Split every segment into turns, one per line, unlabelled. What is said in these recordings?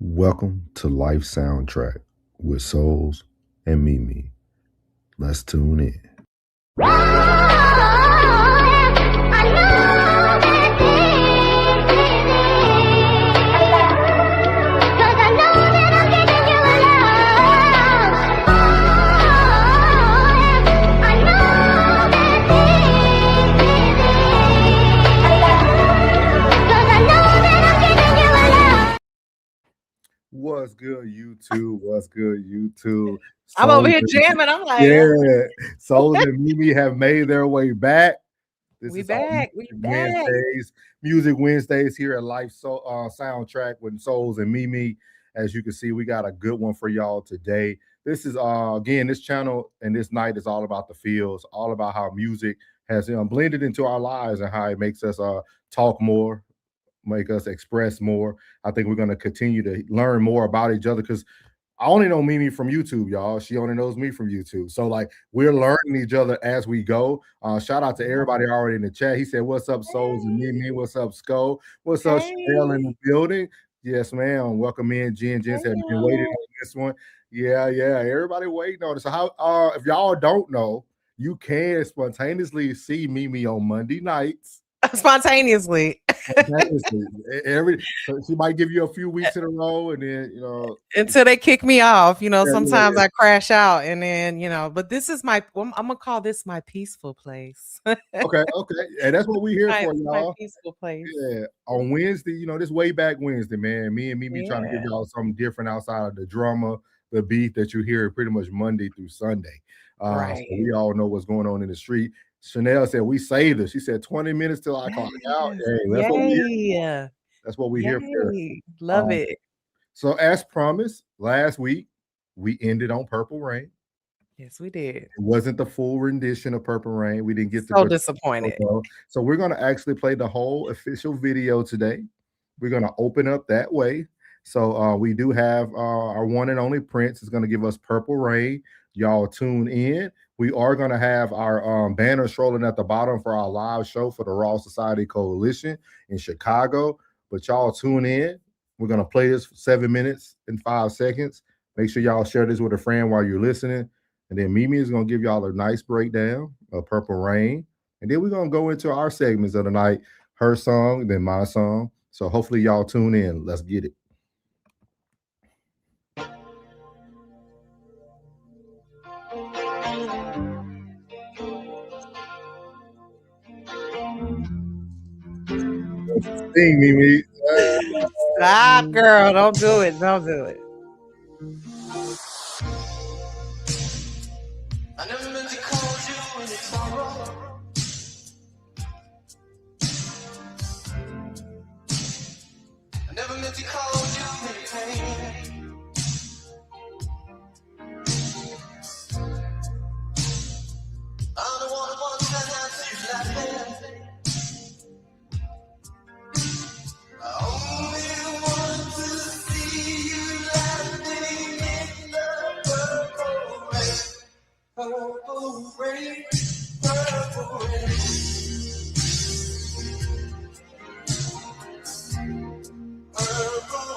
Welcome to Life Soundtrack with Souls and Mimi. Let's tune in. What's good, YouTube? What's good, YouTube?
I'm over here jamming. I'm like,
yeah, Souls and Mimi have made their way back.
We back.
Wednesdays, Music Wednesdays here at Life Soundtrack with Souls and Mimi. As you can see, we got a good one for y'all today. This is again, this channel and this night is all about the feels, all about how music has blended into our lives and how it makes us talk more, make us express more. I think we're going to continue to learn more about each other because I only know Mimi from YouTube, y'all. She only knows me from YouTube. So, like, we're learning each other as we go. Shout out to everybody already in the chat. He said, "What's up, Souls and Mimi? What's up, Sko? What's up, Chanel in the building?" Yes, ma'am. Welcome in. Jen have been waiting on this one. Yeah. Everybody waiting on it. So, how if y'all don't know, you can spontaneously see Mimi on Monday nights.
Spontaneously.
So she might give you a few weeks in a row, and then
until they kick me off. Sometimes I crash out, and then But this is I'm gonna call this my peaceful place.
Okay, and that's what we here for, y'all.
My peaceful place.
Yeah, on Wednesday, this way back Wednesday, man. Me and Mimi trying to give y'all something different outside of the drama, the beat that you hear pretty much Monday through Sunday.
Right.
So we all know what's going on in the street. Chanel said we saved her. She said 20 minutes till I clock out. Hey, that's what we here for.
Love it.
So as promised, last week we ended on Purple Rain.
Yes, we did.
It wasn't the full rendition of Purple Rain. We didn't get
so disappointed.
So we're going to actually play the whole official video today. We're going to open up that way. So we do have our one and only Prince is going to give us Purple Rain. Y'all tune in. We are going to have our banner strolling at the bottom for our live show for the Raw Society Coalition in Chicago. But y'all tune in. We're going to play this for 7 minutes and 5 seconds. Make sure y'all share this with a friend while you're listening. And then Mimi is going to give y'all a nice breakdown of Purple Rain. And then we're going to go into our segments of the night. Her song, then my song. So hopefully y'all tune in. Let's get it. Sing, Mimi.
Stop, girl. Don't do it. Don't do it.
I never meant to call you when it's sorrow. I never meant to call you when it's pain. I'm the one who wants that answer you laughing. I only want to see you laughing in the purple rain. Purple rain, purple rain. Purple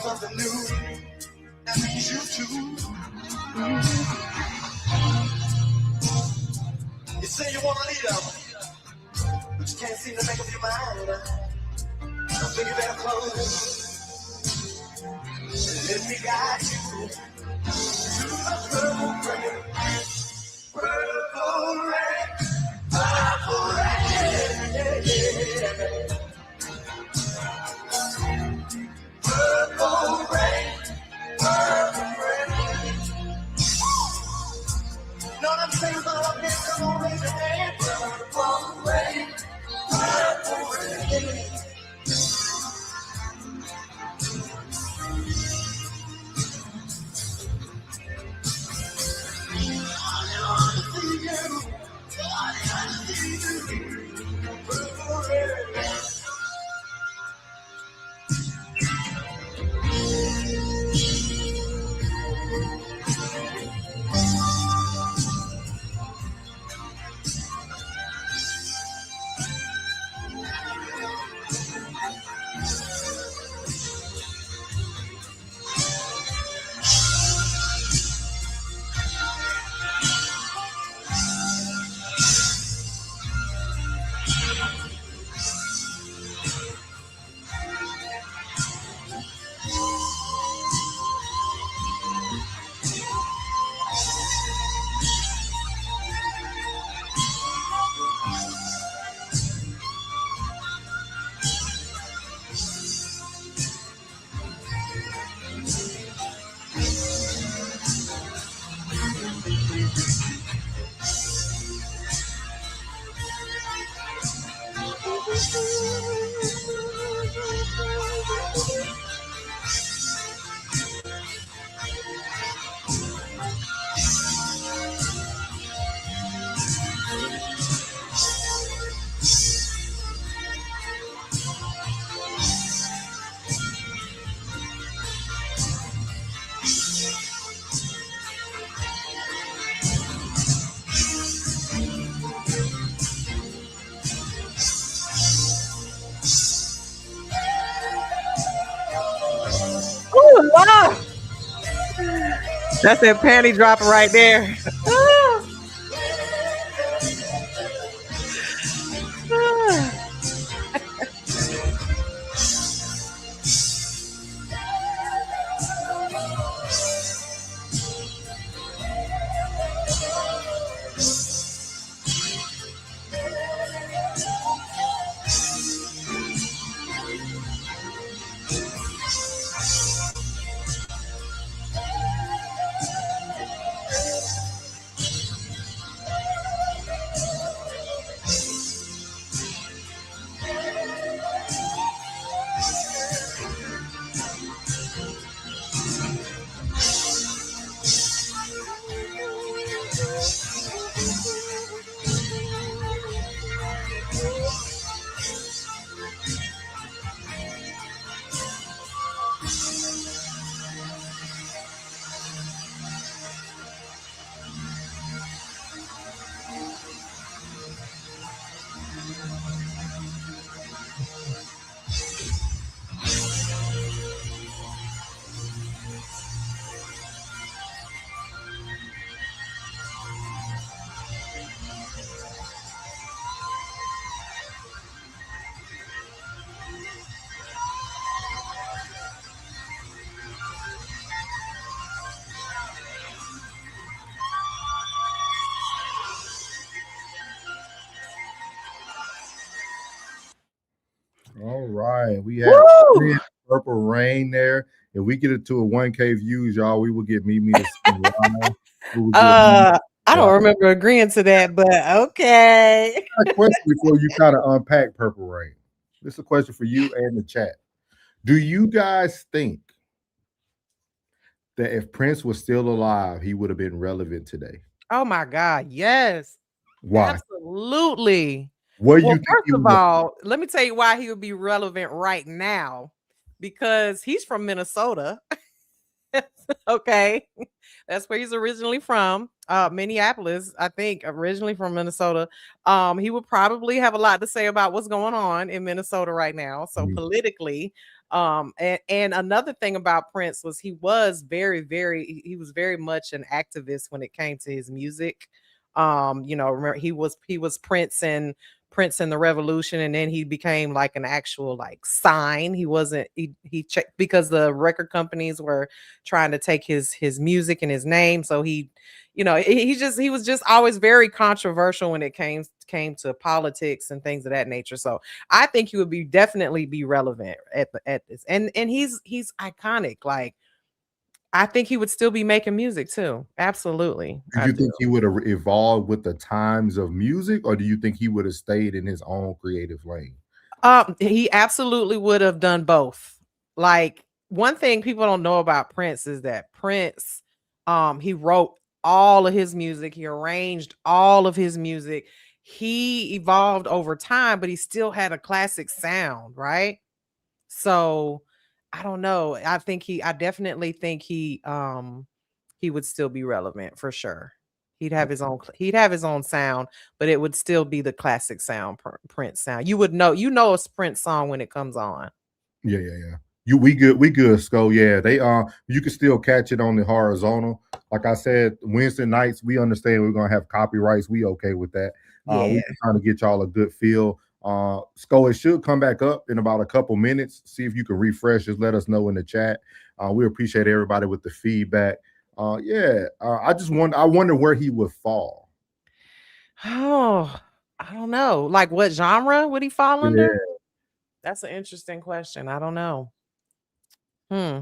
something new. That means you too. You say you want to lead up, but you can't seem to make up your mind. I think you better close and let me guide you to the purple rain. Purple rain. Purple rain. Purple rain. Purple rain. No, them things are up here. Come on, raise your hand. Purple rain. Purple rain.
Oh, Lord. That's that panty dropper right there.
All right, we have
Woo!
Purple Rain there. If we get it to a 1K views, y'all, we will get Mimi to sing live. We will get
I don't remember agreeing to that, but okay.
a question before you kind of unpack Purple Rain. This is a question for you and the chat. Do you guys think that if Prince was still alive, he would have been relevant today?
Oh my God, yes.
Why?
Absolutely.
What do
Well,
you think
first
he
of
would-
all, let me tell you why he would be relevant right now. Because he's from Minnesota. Okay. That's where he's originally from. Minneapolis, I think, originally from Minnesota. He would probably have a lot to say about what's going on in Minnesota right now. So
Mhm.
politically, and another thing about Prince was he was he was very much an activist when it came to his music. Remember he was Prince and the Revolution, and then he became like an actual like sign. He wasn't he checked because the record companies were trying to take his music and his name. So he was just always very controversial when it came to politics and things of that nature. So I think he would be definitely be relevant at this. And he's iconic. Like I think he would still be making music too. Absolutely.
Do
I
you
do.
think he would have evolved with the times of music, or do you think he would have stayed in his own creative lane?
He absolutely would have done both. Like one thing people don't know about Prince is that Prince, he wrote all of his music, he arranged all of his music. He evolved over time, but he still had a classic sound, right? So I don't know. I definitely think he would still be relevant for sure. He'd have his own sound, but it would still be the classic sound, Prince sound. You know a Prince song when it comes on.
Yeah, yeah, yeah. We good, Sko. Yeah, they you can still catch it on the horizontal. Like I said, Wednesday nights, we understand we're gonna have copyrights. We okay with that. We
Yeah.
just trying to get y'all a good feel. Sko, it should come back up in about a couple minutes. See if you can refresh. Just let us know in the chat. We appreciate everybody with the feedback. I wonder where he would fall.
Oh, I don't know. Like what genre would he fall under?
Yeah.
That's an interesting question. I don't know. Hmm.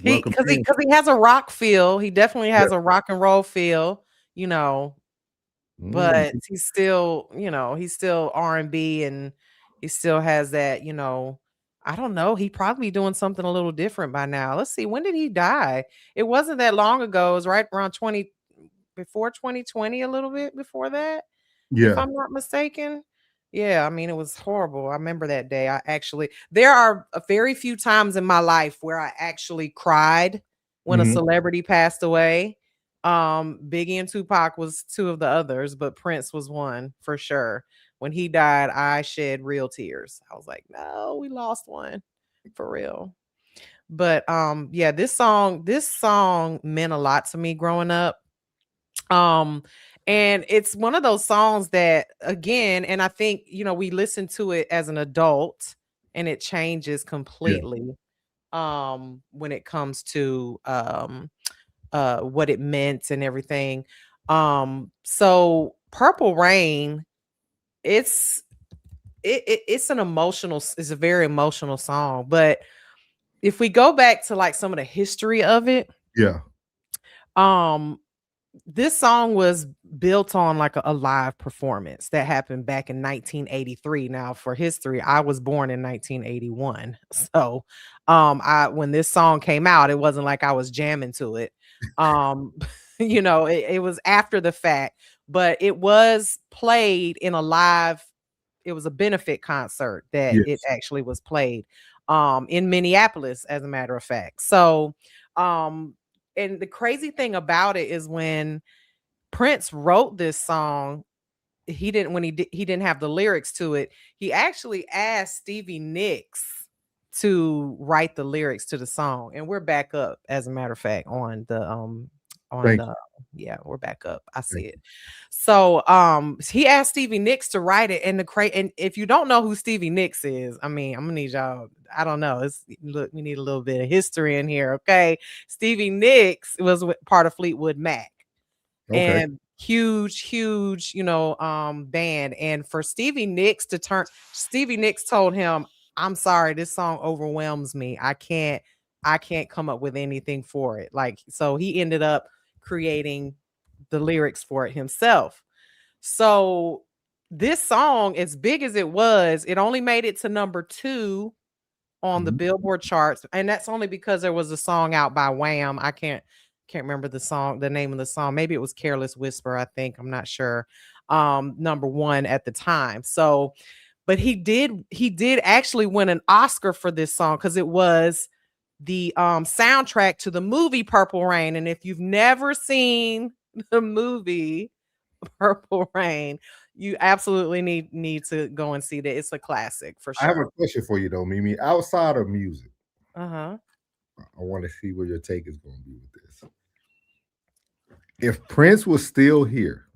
He
Welcome
because he
in.
because he has a rock feel. He definitely
Yeah.
has a rock and roll feel, you know,
Mm.
but he's still R&B, and he still has that, I don't know, he probably doing something a little different by now. Let's see, when did he die? It wasn't that long ago. It was right around before 2020, a little bit before that, if
Yeah.
I'm not mistaken. Yeah, I mean, it was horrible. I remember that day. There are a very few times in my life where I actually cried when a
Mhm.
celebrity passed away. Biggie and Tupac was two of the others, but Prince was one for sure. When he died, I shed real tears. I was like, no, we lost one for real. But yeah, this song meant a lot to me growing up. Um, and it's one of those songs that, again, and I think, we listen to it as an adult and it changes
Yeah.
completely when it comes to what it meant and everything. So Purple Rain, it's it's it's a very emotional song. But if we go back to like some of the history of it,
Yeah.
um this song was built on like a live performance that happened back in 1983. Now, for history, I was born in 1981. So, I when this song came out, it wasn't like I was jamming to it. Um, it was after the fact, but it was played in a live, it was a benefit concert that it
Yes.
actually was played in Minneapolis, as a matter of fact. So, um and the crazy thing about it is when Prince wrote this song, he didn't have the lyrics to it. He actually asked Stevie Nicks to write the lyrics to the song. And we're back up, as a matter of fact, on
Thank
the yeah, we're back up. I
you.
see it. So he asked Stevie Nicks to write it. And if you don't know who Stevie Nicks is, I mean, I'm gonna need y'all. I don't know. Look, we need a little bit of history in here. Okay. Stevie Nicks was part of Fleetwood Mac,
Okay.
and huge, band. And for Stevie Nicks told him, I'm sorry, this song overwhelms me. I can't come up with anything for it. Like, so he ended up creating the lyrics for it himself. So this song, as big as it was, it only made it to number 2 on the
Mhm.
Billboard charts, and that's only because there was a song out by Wham. I can't remember the name of the song. Maybe it was Careless Whisper, I think. I'm not sure. Number 1 at the time. So, but he did actually win an Oscar for this song, because it was the soundtrack to the movie Purple Rain. And if you've never seen the movie Purple Rain, you absolutely need to go and see that. It's a classic for
I have a
sure.
question for you though, Mimi. Outside of music,
Uh-huh.
I want to see where your take is going to be with this. If Prince was still here,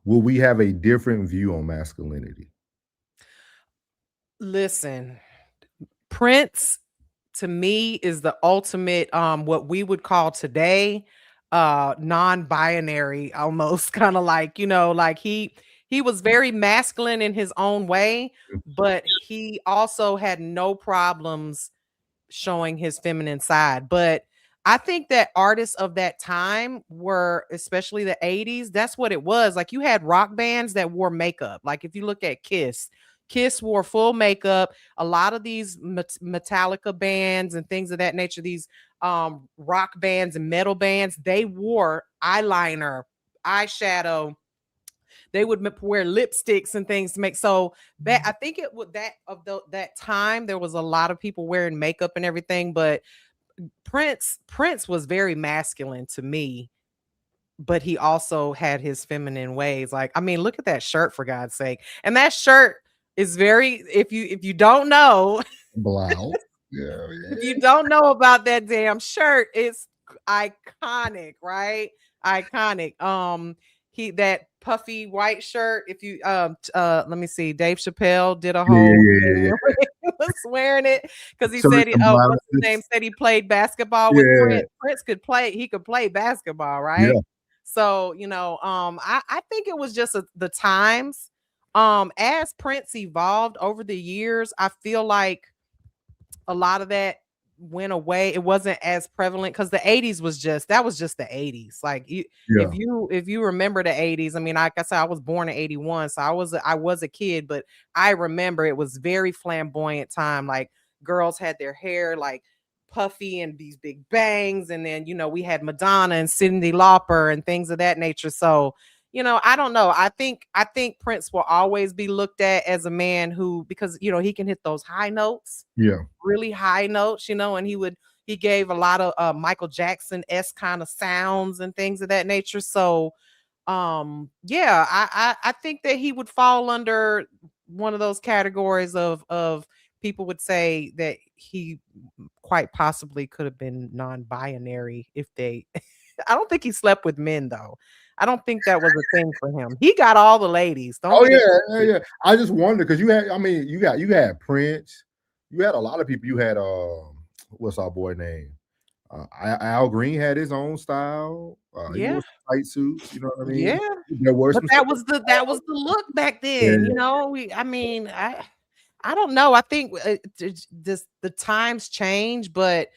will we have a different view on masculinity?
Listen, Prince to me is the ultimate what we would call today non-binary, almost kind of like, like he was very masculine in his own way, but he also had no problems showing his feminine side. But I think that artists of that time were, especially the 80s, that's what it was. Like you had rock bands that wore makeup. Like if you look at Kiss wore full makeup. A lot of these Metallica bands and things of that nature, these rock bands and metal bands, they wore eyeliner, eyeshadow. They would wear lipsticks and things to make so that I think it would that time there was a lot of people wearing makeup and everything, but Prince was very masculine to me, but he also had his feminine ways. Like, I mean, look at that shirt for God's sake. And that shirt is very, if you don't know,
Blouse. Yeah,
if you don't know about that damn shirt, it's iconic, right? Iconic. He that puffy white shirt. If you let me see, Dave Chappelle did a whole
yeah.
he was wearing it because he
So
said
it's
what's his name said he played basketball with
Yeah.
Prince. Prince could play basketball, right?
Yeah.
So, I think it was just the times. As Prince evolved over the years, I feel like a lot of that went away. It wasn't as prevalent because the 80s was just the 80s. Like
Yeah.
if you remember the 80s, I mean, like I said, I was born in 81, so I was a kid, but I remember it was very flamboyant time. Like girls had their hair like puffy and these big bangs, and then we had Madonna and Cyndi Lauper and things of that nature. So I don't know. I think Prince will always be looked at as a man who, because he can hit those high notes,
Yeah.
really high notes, and he gave a lot of Michael Jackson-esque kind of sounds and things of that nature. So yeah, I think that he would fall under one of those categories of people would say that he quite possibly could have been non-binary if they I don't think he slept with men though. I don't think that was a thing for him. He got all the ladies. Don't
Oh
get it
yeah,
twisted.
yeah. I just wonder because you had Prince, you had a lot of people. You had what's our boy name? Al Green had his own style. He
Yeah.
wore some tight suits. You know what I mean?
Yeah.
There were
But
some.
that was the look back then,
Yeah,
I mean, I don't know. I think the times change, but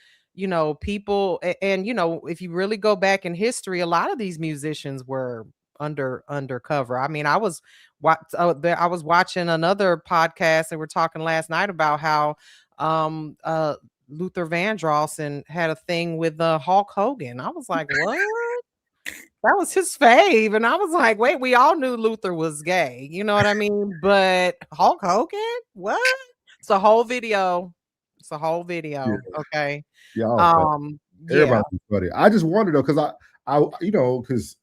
people and if you really go back in history, a lot of these musicians were undercover. I mean, I was watching another podcast and we're talking last night about how um uh Luther Vandross and had a thing with Hulk Hogan. I was like, what? That was his fave. And I was like, wait, we all knew Luther was gay. You know what I mean? But Hulk Hogan? What? It's a whole video. It's a whole video.
yeah,
Okay.
yeah.
Yeah,
Everybody's funny. I just wonder though, because because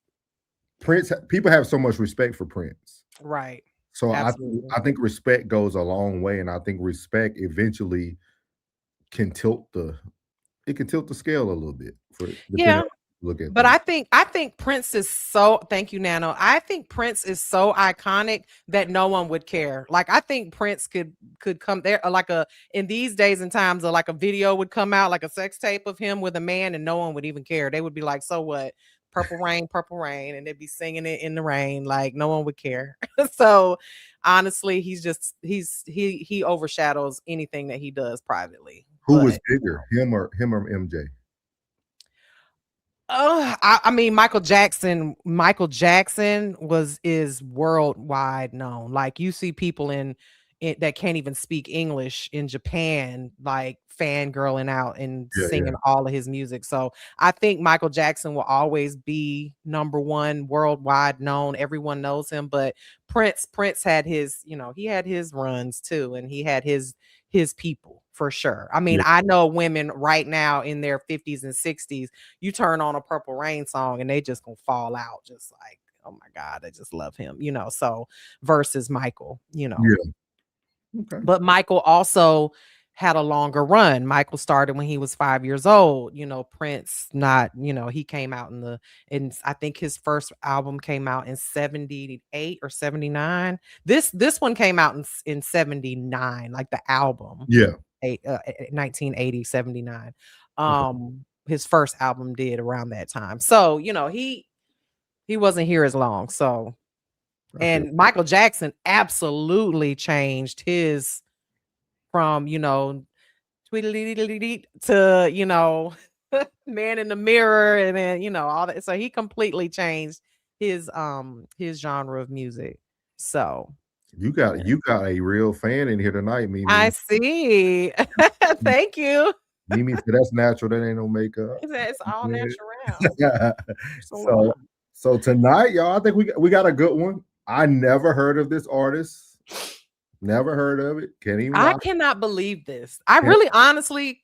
Prince, people have so much respect for Prince.
right.
So
Absolutely.
I think respect goes a long way, and I think respect eventually can tilt the scale a little bit for depending
Yeah.
on how you look at
But
things.
I think Prince is so thank you, Nano. I think Prince is so iconic that no one would care. Like I think Prince could come there like in these days and times like a video would come out like a sex tape of him with a man and no one would even care. They would be like, so what? Purple rain, and they'd be singing it in the rain, like no one would care. So honestly, he overshadows anything that he does privately.
Who was
But
bigger, him or MJ?
I mean, Michael Jackson. Michael Jackson is worldwide known. Like you see people in that can't even speak English in Japan, like fangirling out and
Yeah,
singing all of his music. So I think Michael Jackson will always be number one, worldwide known. Everyone knows him. But Prince had his, he had his runs too, and he had his people. for sure. I mean,
Yeah.
I know women right now in their 50s and 60s, you turn on a Purple Rain song and they just gonna fall out, just like, oh my God, I just love him, you know. So versus Michael, you know.
Yeah. Okay.
But Michael also had a longer run. Michael started when he was 5 years old. You know, Prince, not, you know, he came out in I think his first album came out in 78 or 79. This one came out in 79, like the album.
Yeah.
1980, 79.
Okay.
His first album did around that time. So, you know, he wasn't here as long. So, and Michael Jackson absolutely changed his from, you know, tweedledee to, you know, Man in the Mirror, and then, you know, all that. So he completely changed his genre of music. So
You got a real fan in here tonight, Mimi.
I see. Thank you.
Mimi said that's natural. That ain't no makeup.
It's all natural.
So tonight, y'all, I think we got a good one. I never heard of this artist. Never heard of it. Can't even.
I cannot believe this. I really honestly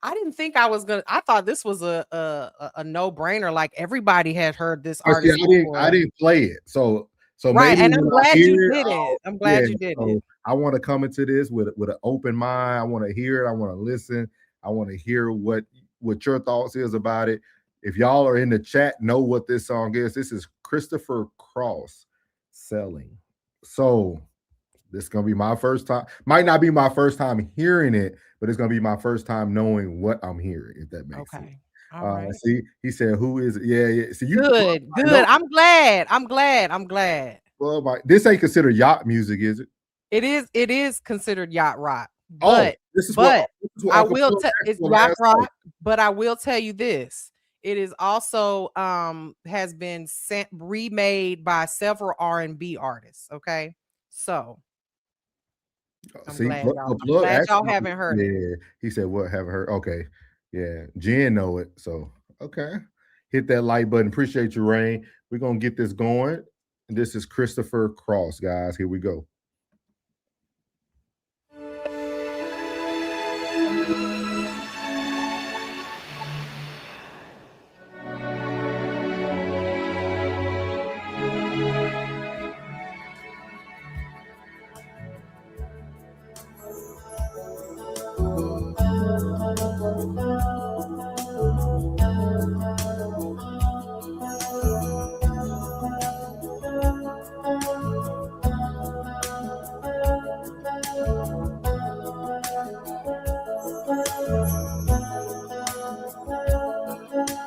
I didn't think I was gonna. I thought this was a no-brainer. Like everybody had heard this artist.
See, I didn't play it. So
right,
maybe
and I'm glad you did it. I'm glad you did it.
I want to come into this with an open mind. I want to hear it. I want to listen. I want to hear what your thoughts is about it. If y'all are in the chat, know what this song is. This is Christopher Cross, Selling. So this is gonna be my first time. Might not be my first time hearing it, but it's gonna be my first time knowing what I'm hearing, if that makes sense.
All right.
See, he said, "Who is it?" Yeah. See,
good. I'm glad.
Well, this ain't considered yacht music, is it?
It is considered yacht rock.
But
I will tell it's yacht rock. But I will tell you this: it is also has been remade by several R&B artists. Okay, so. I'm glad y'all haven't heard it.
Yeah, he said, "What haven't heard?" Okay, yeah, Jen know it. So okay, hit that like button. Appreciate you, Rain. We're gonna get this going. This is Christopher Cross, guys. Here we go.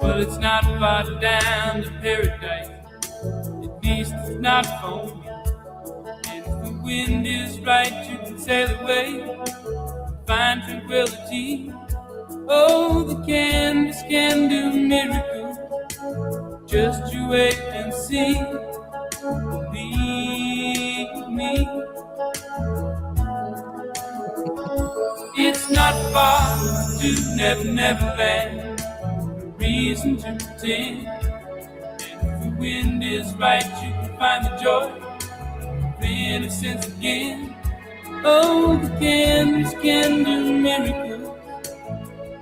Well, it's not far down to paradise, at least it's not for me. And if the wind is right, you can sail away, find tranquility. Oh, the canvas can do miracles, just you wait and see. Believe me, it's not far to Never Land. Reason to pretend, and if the wind is right, you can find the joy of innocence again. Oh, the canvas can do miracles,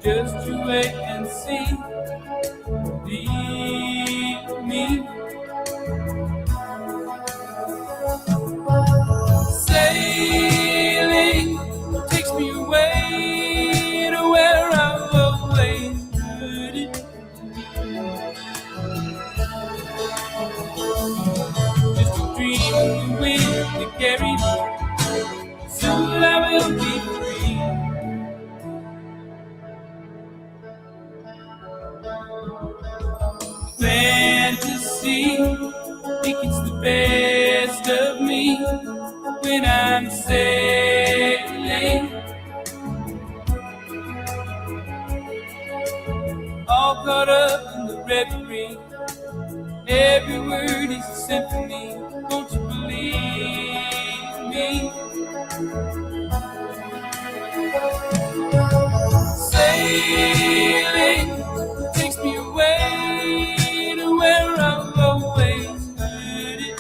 just you wait and see. Believe me. Sailing takes me away to where I've always heard it. Just a dream of the wind that carries me. Soon I will be free. Fantasy, think it's the best of me when I'm sailing. All caught up in the reverie. Every word is a symphony. Won't you believe me? Sailing takes me away to where I've always heard it.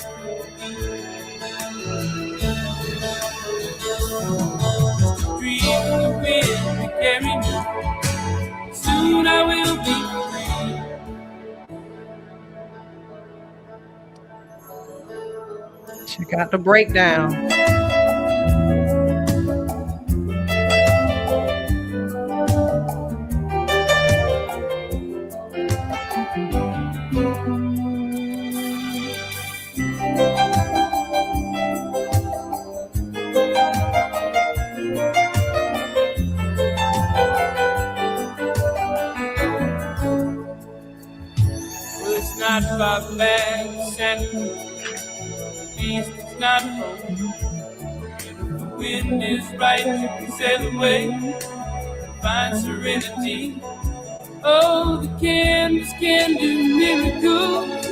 Just a dream of the wind
Check out the breakdown.
Well, it's not far back, Santa. East is not home. If the wind is right, you can sail away, find serenity. Oh, the canvas can do miracles.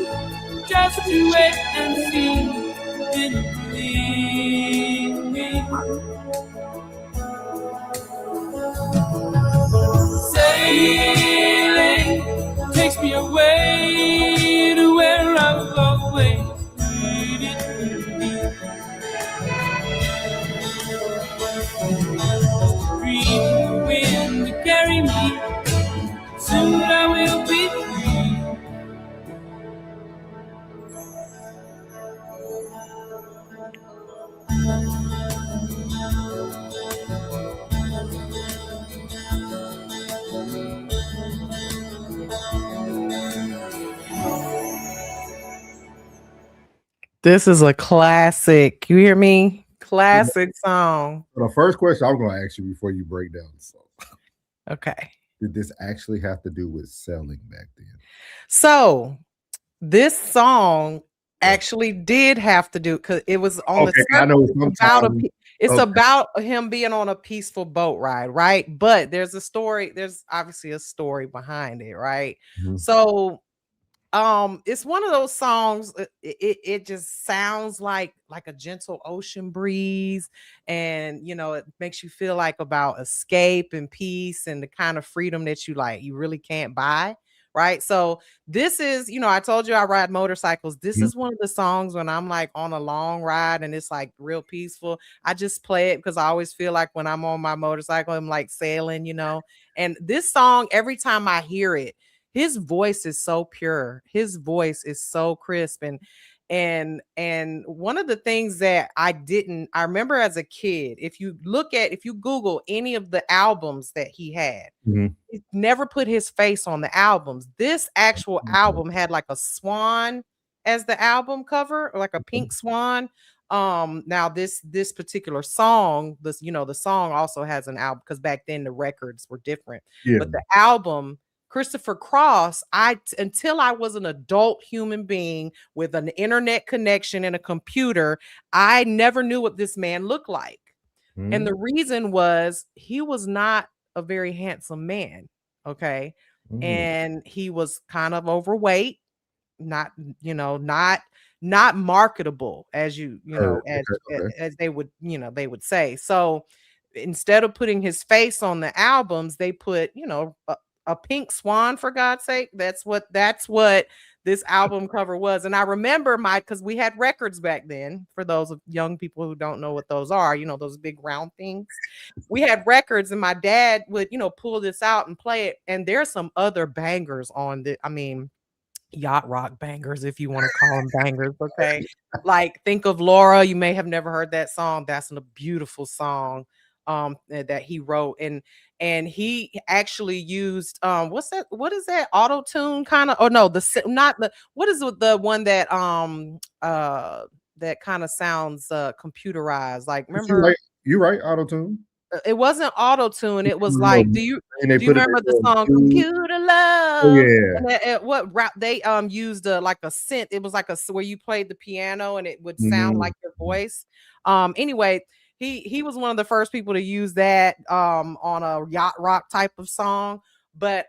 Just you wait and see, then you believe me. Sailing takes me away to where I've always needed to be. Breathe the wind to carry me. Soon I will be free.
This is a classic. You hear me? Classic song.
So the first question I'm going to ask you before you break down the song:
Okay.
did this actually have to do with selling back then?
So this song actually did have to do because it was on
Okay, I know
about
sometimes.
it's
Okay.
about him being on a peaceful boat ride, right? But there's obviously a story behind it, right?
Mhm.
So it's one of those songs, it just sounds like a gentle ocean breeze, and it makes you feel like about escape and peace and the kind of freedom that you really can't buy, right? So this is, I told you I ride motorcycles. This
Mhm.
is one of the songs when I'm like on a long ride and it's like real peaceful. I just play it because I always feel like when I'm on my motorcycle I'm like sailing. And this song, every time I hear it, his voice is so pure. His voice is so crisp. And one of the things that I remember as a kid, if you Google any of the albums that he had,
Mhm.
he never put his face on the albums. This actual
Okay.
album had like a swan as the album cover, or like a pink swan. Now this particular song, the song also has an album, because back then the records were different.
Yeah.
But the album, Christopher Cross, until I was an adult human being with an internet connection and a computer, I never knew what this man looked like. And the reason was he was not a very handsome man, okay?
Mhm.
And he was kind of overweight, not, not marketable, as
Okay.
as they would say. So instead of putting his face on the albums, they put, a pink swan, for God's sake. That's what this album cover was. And I remember because we had records back then, for those of young people who don't know what those are, those big round things. We had records, and my dad would, pull this out and play it. And there's some other bangers on the, yacht rock bangers, if you want to call them bangers, okay? Like, think of Laura. You may have never heard that song. That's a beautiful song that he wrote. And he actually used what is that, auto tune kind of, or no, not the, what is the one that that kind of sounds computerized, like, remember?
You right, auto tune.
It wasn't auto tune. It was like, do you remember the song Computer Love?
Oh, yeah.
And what rap they used like a synth. It was like where you played the piano and it would sound like your voice. Anyway, he was one of the first people to use that on a yacht rock type of song. But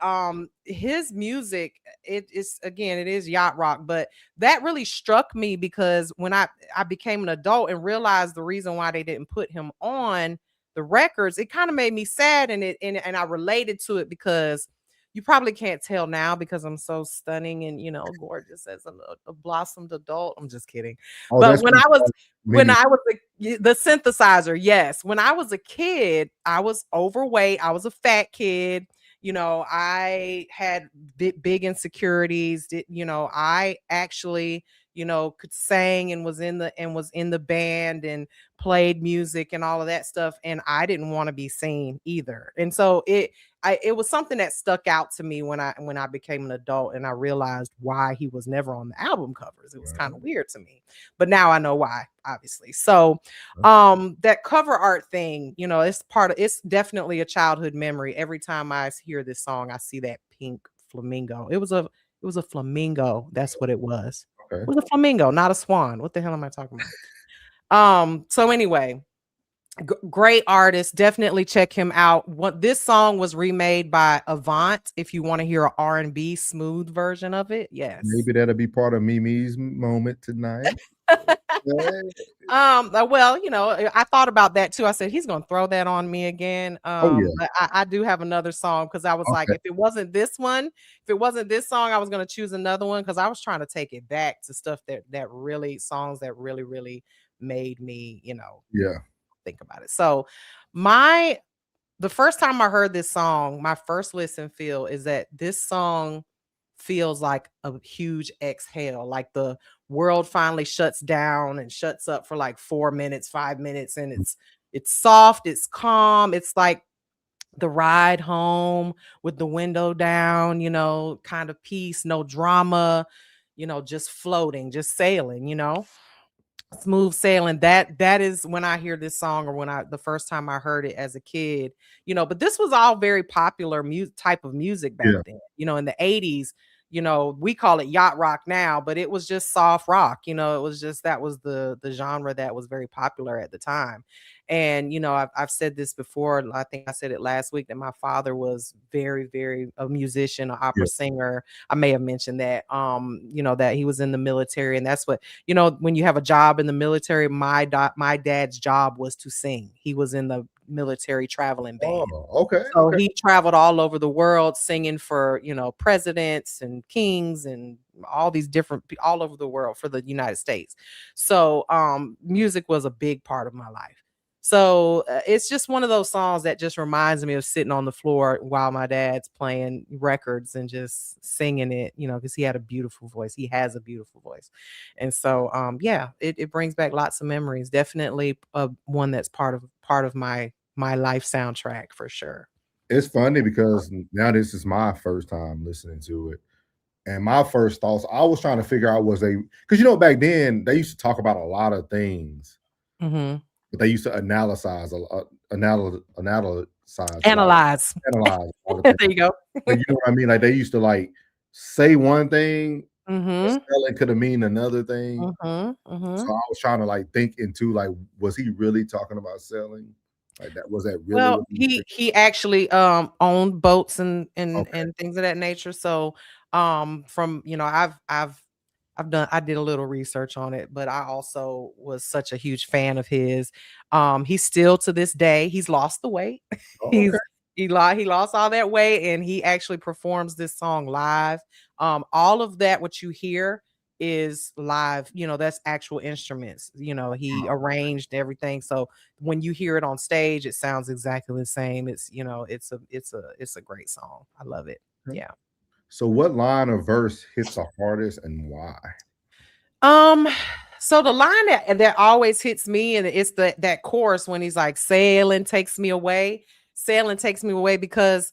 his music, it is yacht rock, but that really struck me because when I became an adult and realized the reason why they didn't put him on the records, it kind of made me sad, and I related to it, because you probably can't tell now because I'm so stunning and gorgeous as a blossomed adult. I'm just kidding.
Oh,
but when I was the synthesizer, yes, when I was a kid, I was overweight. I was a fat kid. I had big insecurities. I actually could sang and was in the band and played music and all of that stuff, and I didn't want to be seen either. And so it was something that stuck out to me when I became an adult and I realized why he was never on the album covers. It was kind of weird to me, but now I know why, obviously. So that cover art thing, it's definitely a childhood memory. Every time I hear this song, I see that pink flamingo. It was a flamingo. That's what it was.
Okay.
It was a flamingo, not a swan. What the hell am I talking about? So anyway, great artist. Definitely check him out. This song was remade by Avant. If you want to hear an R&B smooth version of it, yes.
Maybe that'll be part of Mimi's moment tonight.
Well, I thought about that too. I said he's gonna throw that on me again.
Yeah.
But I do have another song because I was like, if it wasn't this song, I was gonna choose another one because I was trying to take it back to stuff songs that really, really made me, think about it. So the first time I heard this song, my first listen feel is that this song feels like a huge exhale, like the world finally shuts down and shuts up for like 4 minutes, 5 minutes, and it's soft, it's calm, it's like the ride home with the window down, kind of peace, no drama, just floating, just sailing, smooth sailing. That is when I hear this song, or the first time I heard it as a kid, but this was all very popular type of music back then, in the 80s. We call it yacht rock now, but it was just soft rock. It was just, that was the genre that was very popular at the time. And, I've said this before. I think I said it last week that my father was very, very a musician, an opera singer. I may have mentioned that, that he was in the military. And that's what, when you have a job in the military, my dad's job was to sing. He was in the military traveling band. So he traveled all over the world singing for, presidents and kings and all these different, all over the world for the United States. So music was a big part of my life. So it's just one of those songs that just reminds me of sitting on the floor while my dad's playing records and just singing it, because he had a beautiful voice. He has a beautiful voice. And so, it brings back lots of memories. Definitely one that's part of my life soundtrack for sure.
It's funny because now this is my first time listening to it. And my first thoughts, I was trying to figure out because back then they used to talk about a lot of things.
Mm-hmm.
But they used to analyze.
Analyze.
There
you go.
Like, you know what I mean? Like they used to say one thing, selling could have mean another thing. So I was trying to think into was he really talking about selling? Like that was that really?
Well, he actually owned boats and things of that nature. So from I did a little research on it, but I also was such a huge fan of his. He's still to this day, he's lost the weight. He lost all that weight, and he actually performs this song live. All of that, what you hear is live, that's actual instruments. He arranged everything. So when you hear it on stage, it sounds exactly the same. It's, it's a great song. I love it. Yeah.
So what line or verse hits the hardest and why?
So the line that always hits me, and it's that chorus when he's like, sailing takes me away, because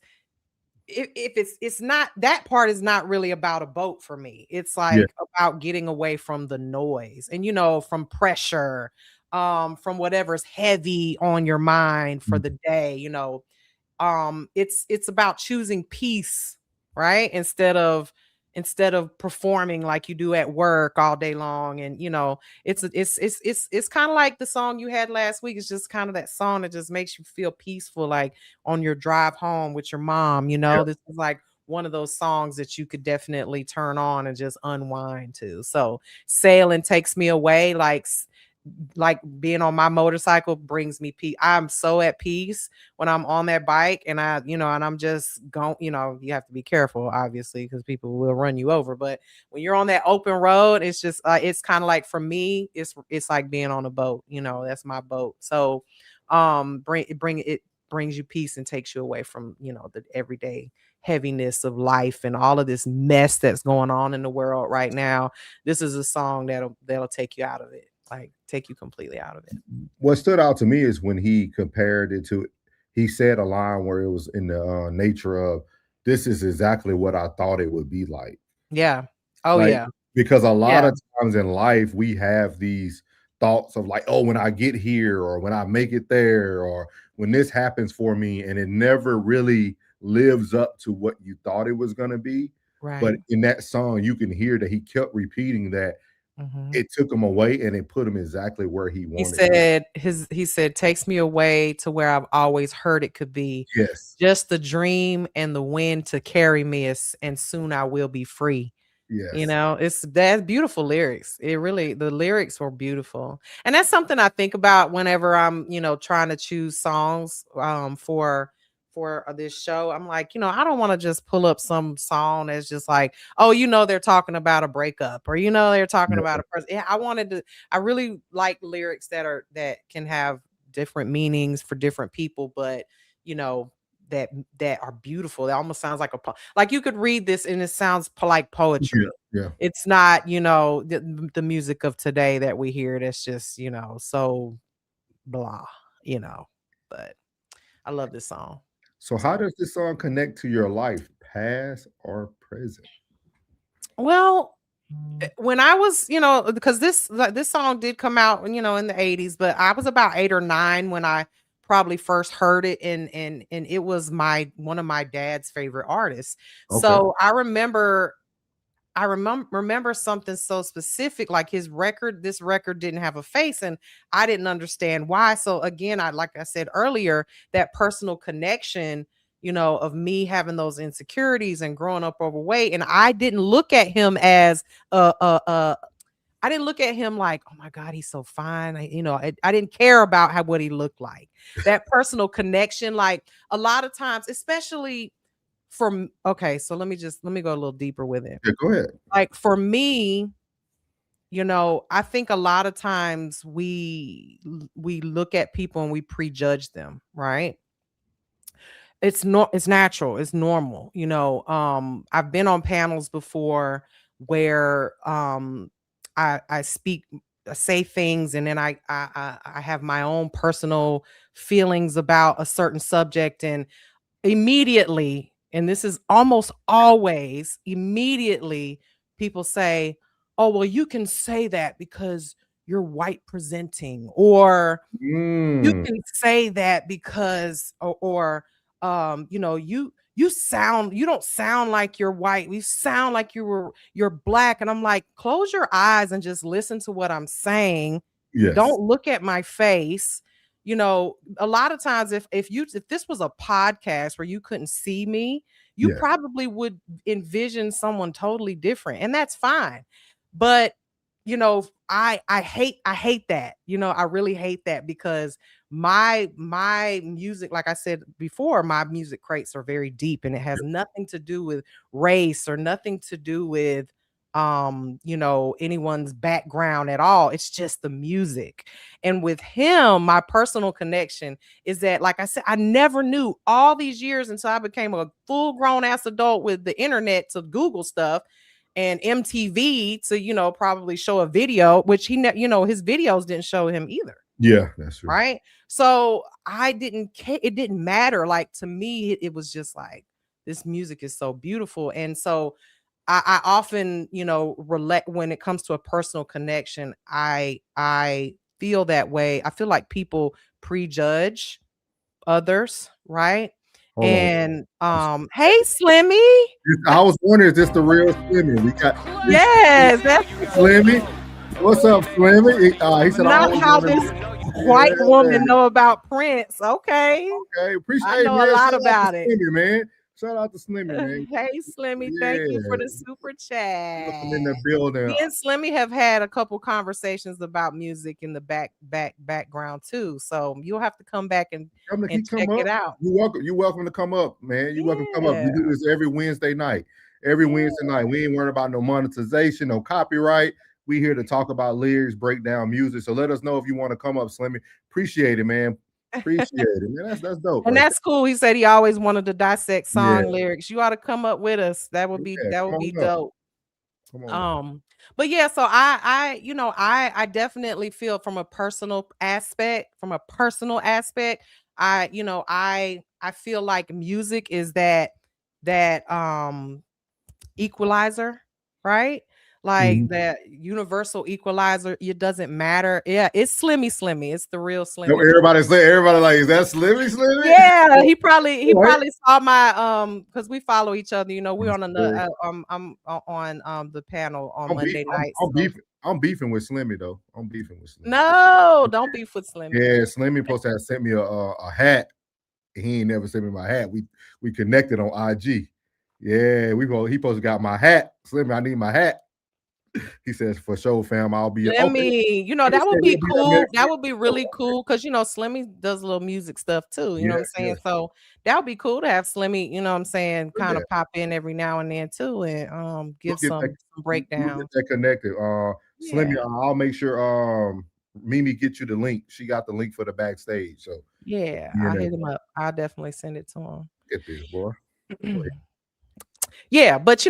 if it's not, that part is not really about a boat for me. It's about getting away from the noise and, from pressure, from whatever's heavy on your mind for the day, it's about choosing peace, right? Instead of performing like you do at work all day long. And it's kind of like the song you had last week. It's just kind of that song that just makes you feel peaceful, like on your drive home with your mom. This is like one of those songs that you could definitely turn on and just unwind to. So sailing takes me away, like being on my motorcycle brings me peace. I'm so at peace when I'm on that bike, and and I'm just going, you have to be careful, obviously, because people will run you over. But when you're on that open road, it's just, it's kind of like, for me, it's like being on a boat, that's my boat. So, it brings you peace and takes you away from, the everyday heaviness of life and all of this mess that's going on in the world right now, this is a song that'll take you out of it, like take you completely out of it.
What stood out to me is when he compared it to, he said a line where it was in the nature of, "This is exactly what I thought it would be like."
Yeah. Oh
Like,
yeah.
because a lot
Yeah.
of times in life we have these thoughts of like, "Oh, when I get here, or when I make it there, or when this happens for me," and it never really lives up to what you thought it was going to be. But
Right.
in that song, you can hear that he kept repeating that
Mhm.
it took him away and it put him exactly where he
He
wanted to be.
said he said, "Takes me away to where I've always heard it could be.
Yes,
Just the dream and the wind to carry me, and soon I will be free." You
yes.
know, that's beautiful lyrics. It really, the lyrics were beautiful. And that's something I think about whenever I'm, trying to choose songs for this show. I'm like, I don't want to just pull up some song that's just like, oh, they're talking about a breakup, or they're talking
Yeah,
about a person. Yeah, I really like lyrics that can have different meanings for different people, but you know, that are beautiful. It almost sounds like like you could read this and it sounds like
yeah,
poetry.
yeah.
It's not, the music of today that we hear that's just, so blah, but I love this song.
So how does this song connect to your life, past or present?
Well, when I was, because this song did come out, in the 80s, but I was about 8 or 9 when I probably first heard it, and it was one of my dad's favorite artists.
Okay.
So I remember something so specific, like this record didn't have a face, and I didn't understand why. So again, like I said earlier, that personal connection, of me having those insecurities and growing up overweight. And I didn't look at him as I didn't look at him like, oh my God, he's so fine. I didn't care about what he looked like. That personal connection, like a lot of times, especially okay, so let me go a little deeper with it.
Yeah, go ahead.
Like for me, I think a lot of times we look at people and we prejudge them, right? It's natural, it's normal. I've been on panels before where I speak, I say things, and then I have my own personal feelings about a certain subject, and immediately, and this is almost always immediately, people say, "Oh, well, you can say that because you're white presenting," or "You
Mm,
can say that because," you don't sound like you're white. You sound like you're black." And I'm like, close your eyes and just listen to what I'm saying.
yes.
Don't look at my face. A lot of times if this was a podcast where you couldn't see me, you
Yeah.
probably would envision someone totally different, and that's fine. But I hate that. I really hate that, because my music, like I said before, my music crates are very deep, and it has nothing to do with race or nothing to do with anyone's background at all. It's just the music. And with him, my personal connection is that, like I said, I never knew all these years until I became a full grown ass adult with the internet to Google stuff and MTV to, probably show a video, which his videos didn't show him either.
Yeah, that's true.
Right. So I didn't care. It didn't matter. Like to me, it was just like, this music is so beautiful. And so I often, relate when it comes to a personal connection. I feel that way. I feel like people prejudge others, right?
Hold on.
And hey Slimmy.
I was wondering, is this the real Slimmy? We got
Yes, that's
Slimmy. What's up, Slimmy? He said,
not
always
how
wanted-
this white woman know about Prince. Okay.
Okay, appreciate
I know
man.
a lot
Shout out to
about it.
Slimmy, man. Shout out to Slimmy, man.
Hey Slimmy, thank you for the
Yeah.
super chat.
Welcome in the building.
Me and Slimmy have had a couple conversations about music in the background too. So you'll have to come back and check it out.
You're welcome to come up, man. You're welcome to come up. We do this every Wednesday night. Wednesday night. We ain't worried about no monetization, no copyright. We here to talk about lyrics, break down music. So let us know if you want to come up, Slimmy. Appreciate it, man. Appreciate it, man. That's dope.
And
right
that's cool. He said he always wanted to dissect
Yeah.
song lyrics. You ought to come up with us. That would be
Yeah, come on up.
dope.
Come on.
But yeah, so I definitely feel from a personal aspect, I feel like music is that equalizer, right? Like
Mhm.
that universal equalizer. It doesn't matter. Yeah, it's Slimmy. It's the real Slimmy.
No, everybody like, is that Slimmy?
Yeah, he probably
What?
saw my because we follow each other. You know, we're on
Understood.
I'm on the panel on
I'm
Monday
beef- I'm-
nights.
I'm
so-
beefing. I'm beefing with Slimmy though. I'm beefing with Slimmy.
No, don't beef with Slimmy.
Yeah, Slimmy supposed to have sent me a hat. He ain't never sent me my hat. We connected on IG. Yeah, he supposed to got my hat. Slimmy, I need my hat. He says, for sure, fam. I'll be
Slimmy,
He
that would
said
be
he'll be there
cool.
next
That
week.
would be really cool because Slimmy does a little music stuff too. You know what I'm saying?
Yeah.
So that would be cool to have Slimmy, you know what I'm saying, kind
Yeah.
of pop in every now and then too and give
get
some
We'll
breakdown.
get that connected. Slimmy, I'll make sure Mimi get you the link. She got the link for the backstage. So
Yeah, I'll hit him up. I'll definitely send it to him.
get this, boy.
Yeah, but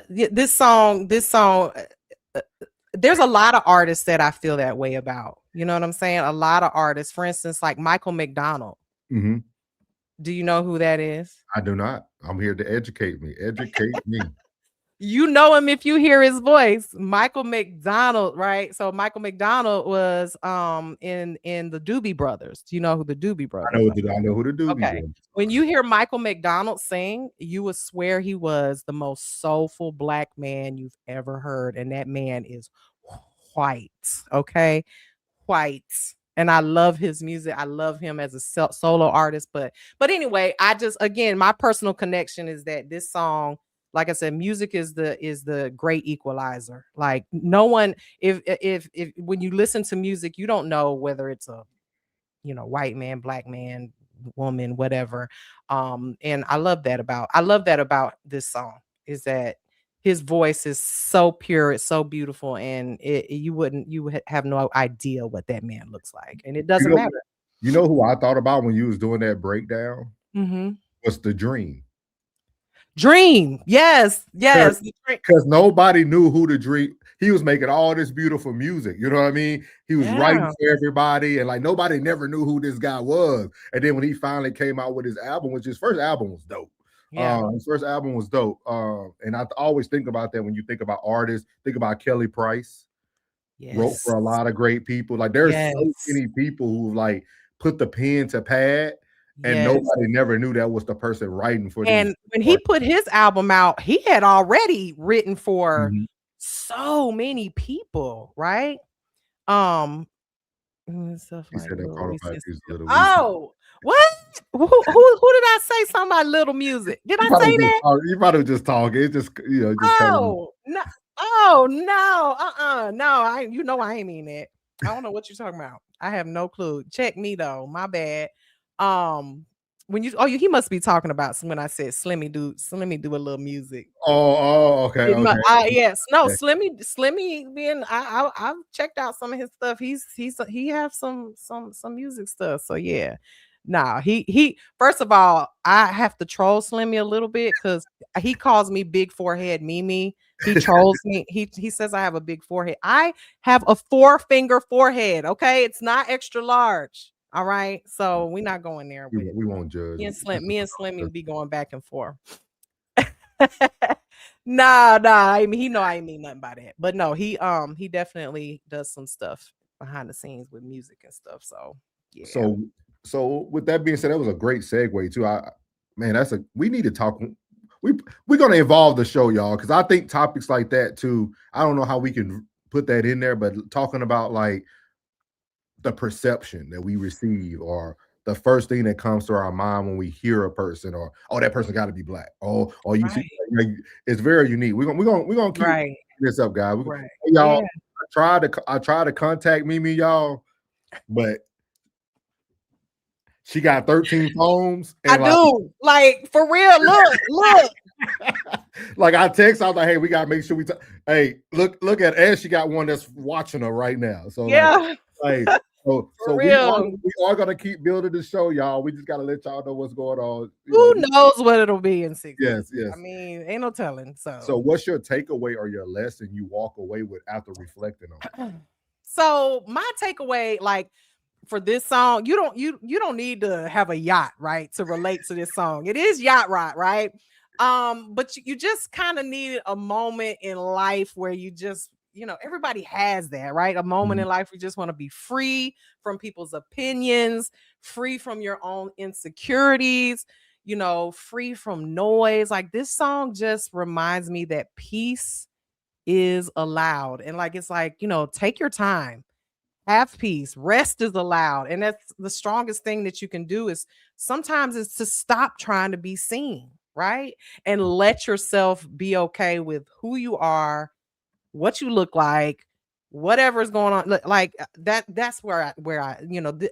this song, there's a lot of artists that I feel that way about. You know what I'm saying? A lot of artists, for instance, like Michael McDonald.
Mm-hmm.
Do you know who that is?
I do not. I'm here to educate me. Educate me.
You know him if you hear his voice. Michael McDonald, right? So Michael McDonald was in the Doobie Brothers. Do you know who the Doobie Brothers
I know who the Doobie Brothers.
When you hear Michael McDonald sing, you would swear he was the most soulful black man you've ever heard. And that man is white. Okay. White. And I love his music. I love him as a solo artist. But anyway, again, my personal connection is that this song, like I said, music is the great equalizer. Like no one, if when you listen to music, you don't know whether it's a, white man, black man, woman, whatever. And I love that about this song is that his voice is so pure, it's so beautiful, and you would have no idea what that man looks like, and it doesn't matter.
You know who I thought about when you was doing that breakdown?
Mm-hmm.
Was The Dream.
Yes,
because nobody knew who The Dream. He was making all this beautiful music, you know what I mean? He was writing for everybody, and like nobody never knew who this guy was. And then when he finally came out with his album, which his first album was dope. His first album was dope. And I always think about that when you think about artists. Think about Kelly Price. Wrote for a lot of great people. Like there's so many people who like put the pen to pad. And nobody never knew that was the person writing for them.
And when he put his album out, he had already written for so many people, right? Stuff like what? Who did I say something about little music? Did I say that?
You probably just talking. It's just
no. No, I ain't mean that. I don't know what you're talking about. I have no clue. Check me though. My bad. When he must be talking about when I said Slimmy do a little music.
Okay.
Yes, no, Slimmy being I've checked out some of his stuff. He have some music stuff. So yeah. Nah, he first of all, I have to troll Slimmy a little bit because he calls me big forehead Mimi. He trolls me. He says I have a big forehead. I have a 4-finger forehead. Okay, it's not extra large. All right, so we're not going there.
We won't judge.
Me and Slimmy be going back and forth. Nah. I mean, I ain't mean nothing by that. But no, he definitely does some stuff behind the scenes with music and stuff. So yeah.
So with that being said, that was a great segue too. We need to talk. We're gonna evolve the show, y'all, because I think topics like that too. I don't know how we can put that in there, but talking about like the perception that we receive or the first thing that comes to our mind when we hear a person or that person got to be black. You see, like, it's very unique. We're gonna keep this up, guys. Y'all, I tried to contact Mimi, y'all, but she got 13 phones.
And like for real. Look.
Like I text, I was like, hey, we gotta make sure hey, look at Ed. She got one that's watching her right now. So yeah. Like So
real.
we are gonna keep building the show, y'all. We just gotta let y'all know what's going on.
Who knows what it'll be in 6
Yes,
years?
yes.
I mean, ain't no telling.
So what's your takeaway or your lesson you walk away with after reflecting on it?
So my takeaway, like for this song, you don't need to have a yacht, right, to relate to this song. It is yacht rock, right? But you just kind of need a moment in life where you just, everybody has that, right? A moment in life you just want to be free from people's opinions, free from your own insecurities, free from noise. Like this song just reminds me that peace is allowed. And like it's like, take your time, have peace, rest is allowed. And that's the strongest thing that you can do is sometimes it's to stop trying to be seen, right? And let yourself be okay with who you are, what you look like, whatever is going on. Like that's where I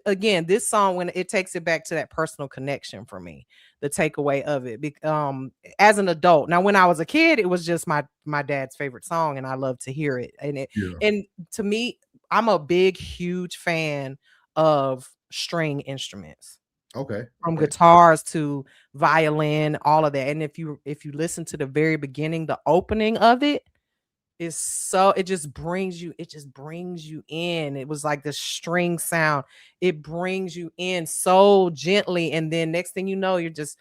again, this song, when it takes it back to that personal connection for me, the takeaway of it. As an adult, now when I was a kid, it was just my dad's favorite song, and I love to hear it. And to me, I'm a big, huge fan of string instruments.
Okay.
From guitars to violin, all of that. And if you listen to the very beginning, the opening of it is it just brings you in. It was like the string sound. It brings you in so gently. And then next thing you know, you're just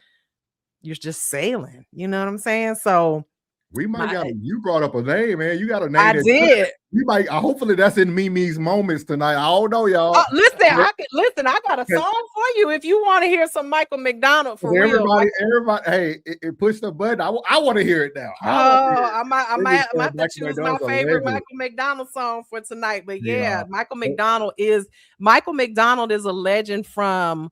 sailing. You know what I'm saying? So
we might you brought up a name, man. You got a name.
I did.
You might hopefully that's in Mimi's moments tonight. I don't know, y'all.
Oh, listen, I got a song for you if you want to hear some Michael McDonald for
everybody, hey, it pushed the button. I want to hear it now.
I might have to choose my favorite Michael McDonald song for tonight. But Michael McDonald is a legend from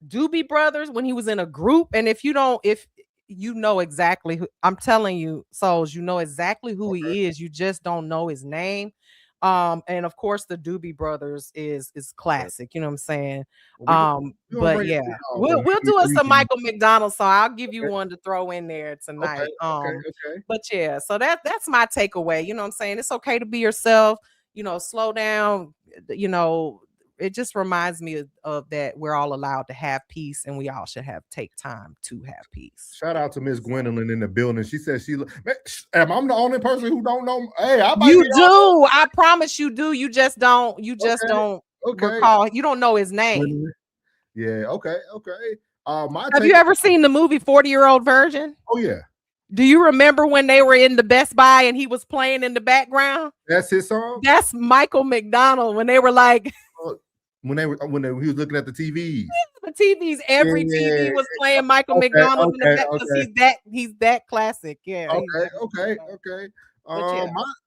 Doobie Brothers when he was in a group. And if you know exactly who, I'm telling you, Souls, you know exactly who he is. You just don't know his name. And of course the Doobie Brothers is classic, you know what I'm saying? But yeah, we'll do us some Michael McDonald song. I'll give you one to throw in there tonight.
Okay.
But yeah, so that's my takeaway. You know what I'm saying? It's okay to be yourself, slow down, it just reminds me of that we're all allowed to have peace, and we all should take time to have peace.
Shout out to Miss Gwendolyn in the building. She said am I the only person who don't know? Hey,
you do. I promise you do. You just don't. Don't recall. You don't know his name.
Yeah. Okay.
Have you ever seen the movie 40-Year-Old Virgin?
Oh yeah.
Do you remember when they were in the Best Buy and he was playing in the background?
That's his song.
That's Michael McDonald when they were like.
When he was looking at the TVs.
The TVs, every TV was playing Michael McDonald in the back because he's that classic. Yeah.
Okay.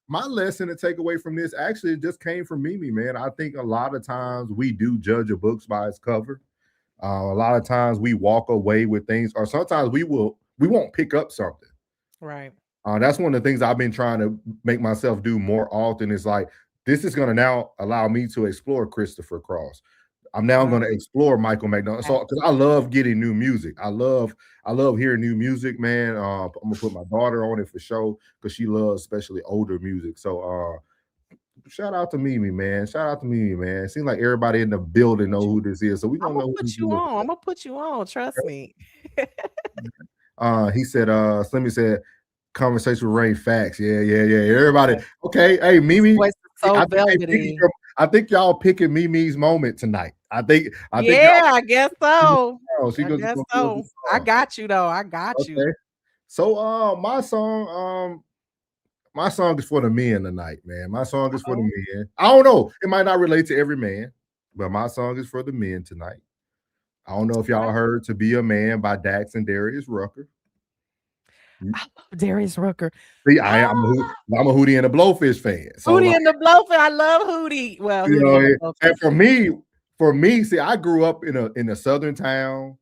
My lesson to take away from this actually just came from Mimi, man. I think a lot of times we do judge a book by its cover. A lot of times we walk away with things, or sometimes we won't pick up something.
Right.
That's one of the things I've been trying to make myself do more often. Is like, this is going to now allow me to explore Christopher Cross. I'm now going to explore Michael McDonald. So, because I love getting new music. I love hearing new music, man. I'm gonna put my daughter on it for sure because she loves especially older music. So, shout out to Mimi, man. It seems like everybody in the building know who this is. So we're gonna
put you on. I'm gonna put you on. Trust me.
He said, Slimmy said, conversation with Rain Facts. Yeah. Everybody. Okay. Hey, Mimi. I think y'all picking Mimi's moment tonight. I think
I guess so. I got you though. I got you.
So my song is for the men tonight, man. My song is for the men. I don't know. It might not relate to every man, but my song is for the men tonight. I don't know if y'all heard "To Be a Man" by Dax and Darius Rucker.
I love Darius Rucker.
See, I'm a Hootie and the Blowfish fan. So
Hootie and the Blowfish. I love Hootie. Well,
and for me, see, I grew up in a southern town.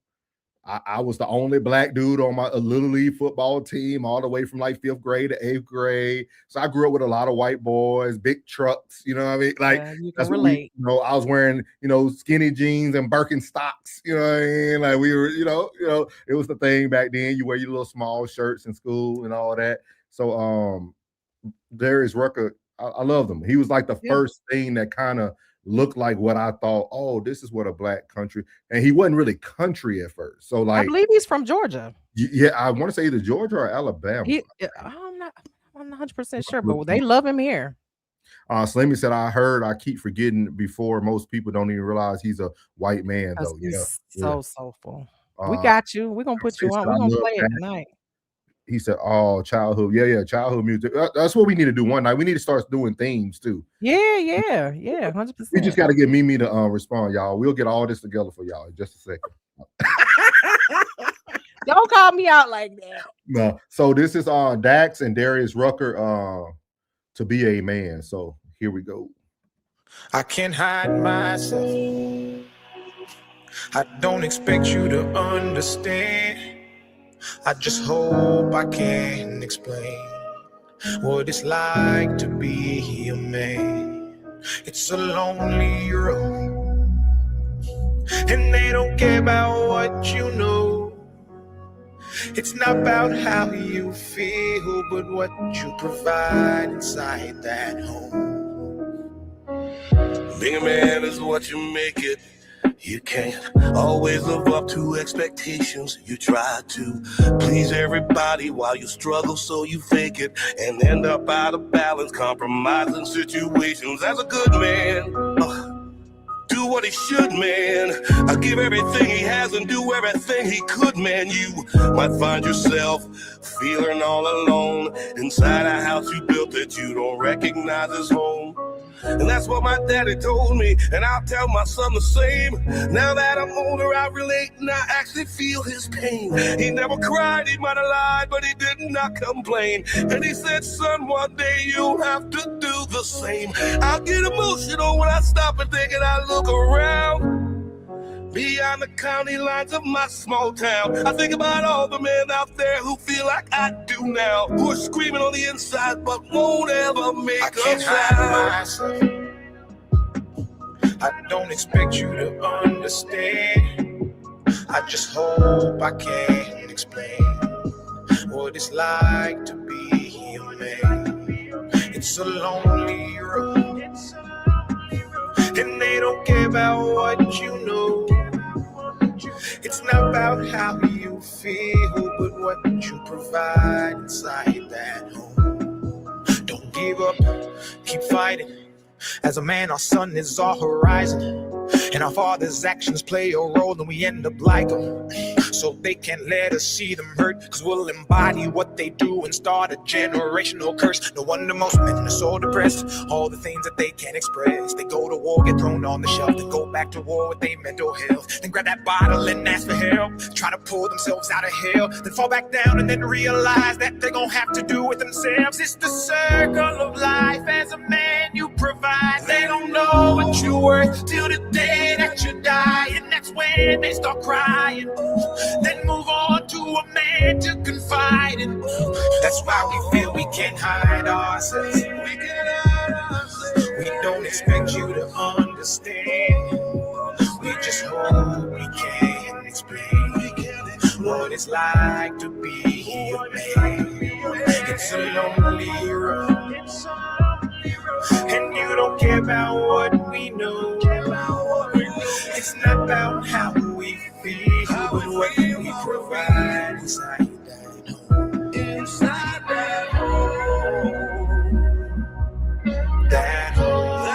I was the only black dude on my Little League football team all the way from like 5th grade to 8th grade. So I grew up with a lot of white boys, big trucks, you know what I mean? Like that's relate. I was wearing, skinny jeans and Birkenstocks, you know what I mean? Like we were, it was the thing back then. You wear your little small shirts in school and all that. So Darius Rucker, I loved him. He was like the first thing that kind of looked like what I thought. Oh, this is what a black country, and he wasn't really country at first. So
I
like,
believe he's from Georgia.
yeah, I want to say either Georgia or Alabama.
I'm not 100% sure, but they love him here.
Slimmy said, I keep forgetting before most people don't even realize he's a white man, though. Yeah.
So soulful. We
Uh,
got you. We're going to put you on. We're going to play it tonight.
He said, oh, childhood. Yeah, childhood music. That's what we need to do one night. We need to start doing themes too.
Yeah, 100%.
We just got to get Mimi to respond, y'all. We'll get all this together for y'all in just a second.
Don't call me out like that.
No. So this is Dax and Darius Rucker, To Be a Man. So here we go.
I can't hide myself. I don't expect you to understand. I just hope I can explain what it's like to be a man. It's a lonely road, and they don't care about what you know. It's not about how you feel, but what you provide inside that home.
Being a man is what you make it. You can't always live up to expectations. You try to please everybody while you struggle, so you fake it and end up out of balance, compromising situations. As a good man, do what he should, man. I'll give everything he has and do everything he could, man. You might find yourself feeling all alone inside a house you built that you don't recognize as home. And that's what my daddy told me, and I'll tell my son the same. Now that I'm older, I relate and I actually feel his pain. He never cried, he might have lied, but he did not complain. And he said, son, one day you'll have to do the same. I'll get emotional when I stop and think and I look around. Beyond the county lines of my small town, I think about all the men out there who feel like I do now, who are screaming on the inside but won't ever make a sound.
I don't expect you to understand. I just hope I can explain what it's like to be a man. It's a lonely road, and they don't care about what you know. It's not about how you feel, but what you provide inside that home. Don't give up, keep fighting. As a man, our sun is our horizon, and our father's actions play a role, and we end up like them. So they can't let us see them hurt, cause we'll embody what they do and start a generational curse. No wonder most men are so depressed, all the things that they can't express. They go to war, get thrown on the shelf, then go back to war with their mental health, then grab that bottle and ask for help, try to pull themselves out of hell, then fall back down and then realize that they're gonna have to do it themselves. It's the circle of life. As a man you provide, they don't know what you're worth till the day that you die, and that's when they start crying. Then move on to a man to confide in. That's why we feel we can't hide ourselves. We don't expect you to understand. We just hope we can explain what it's like to be a man. It's a lonely road, and you don't care about what we know. It's not about how we feel, but what we provide inside that home. Inside that home. That home.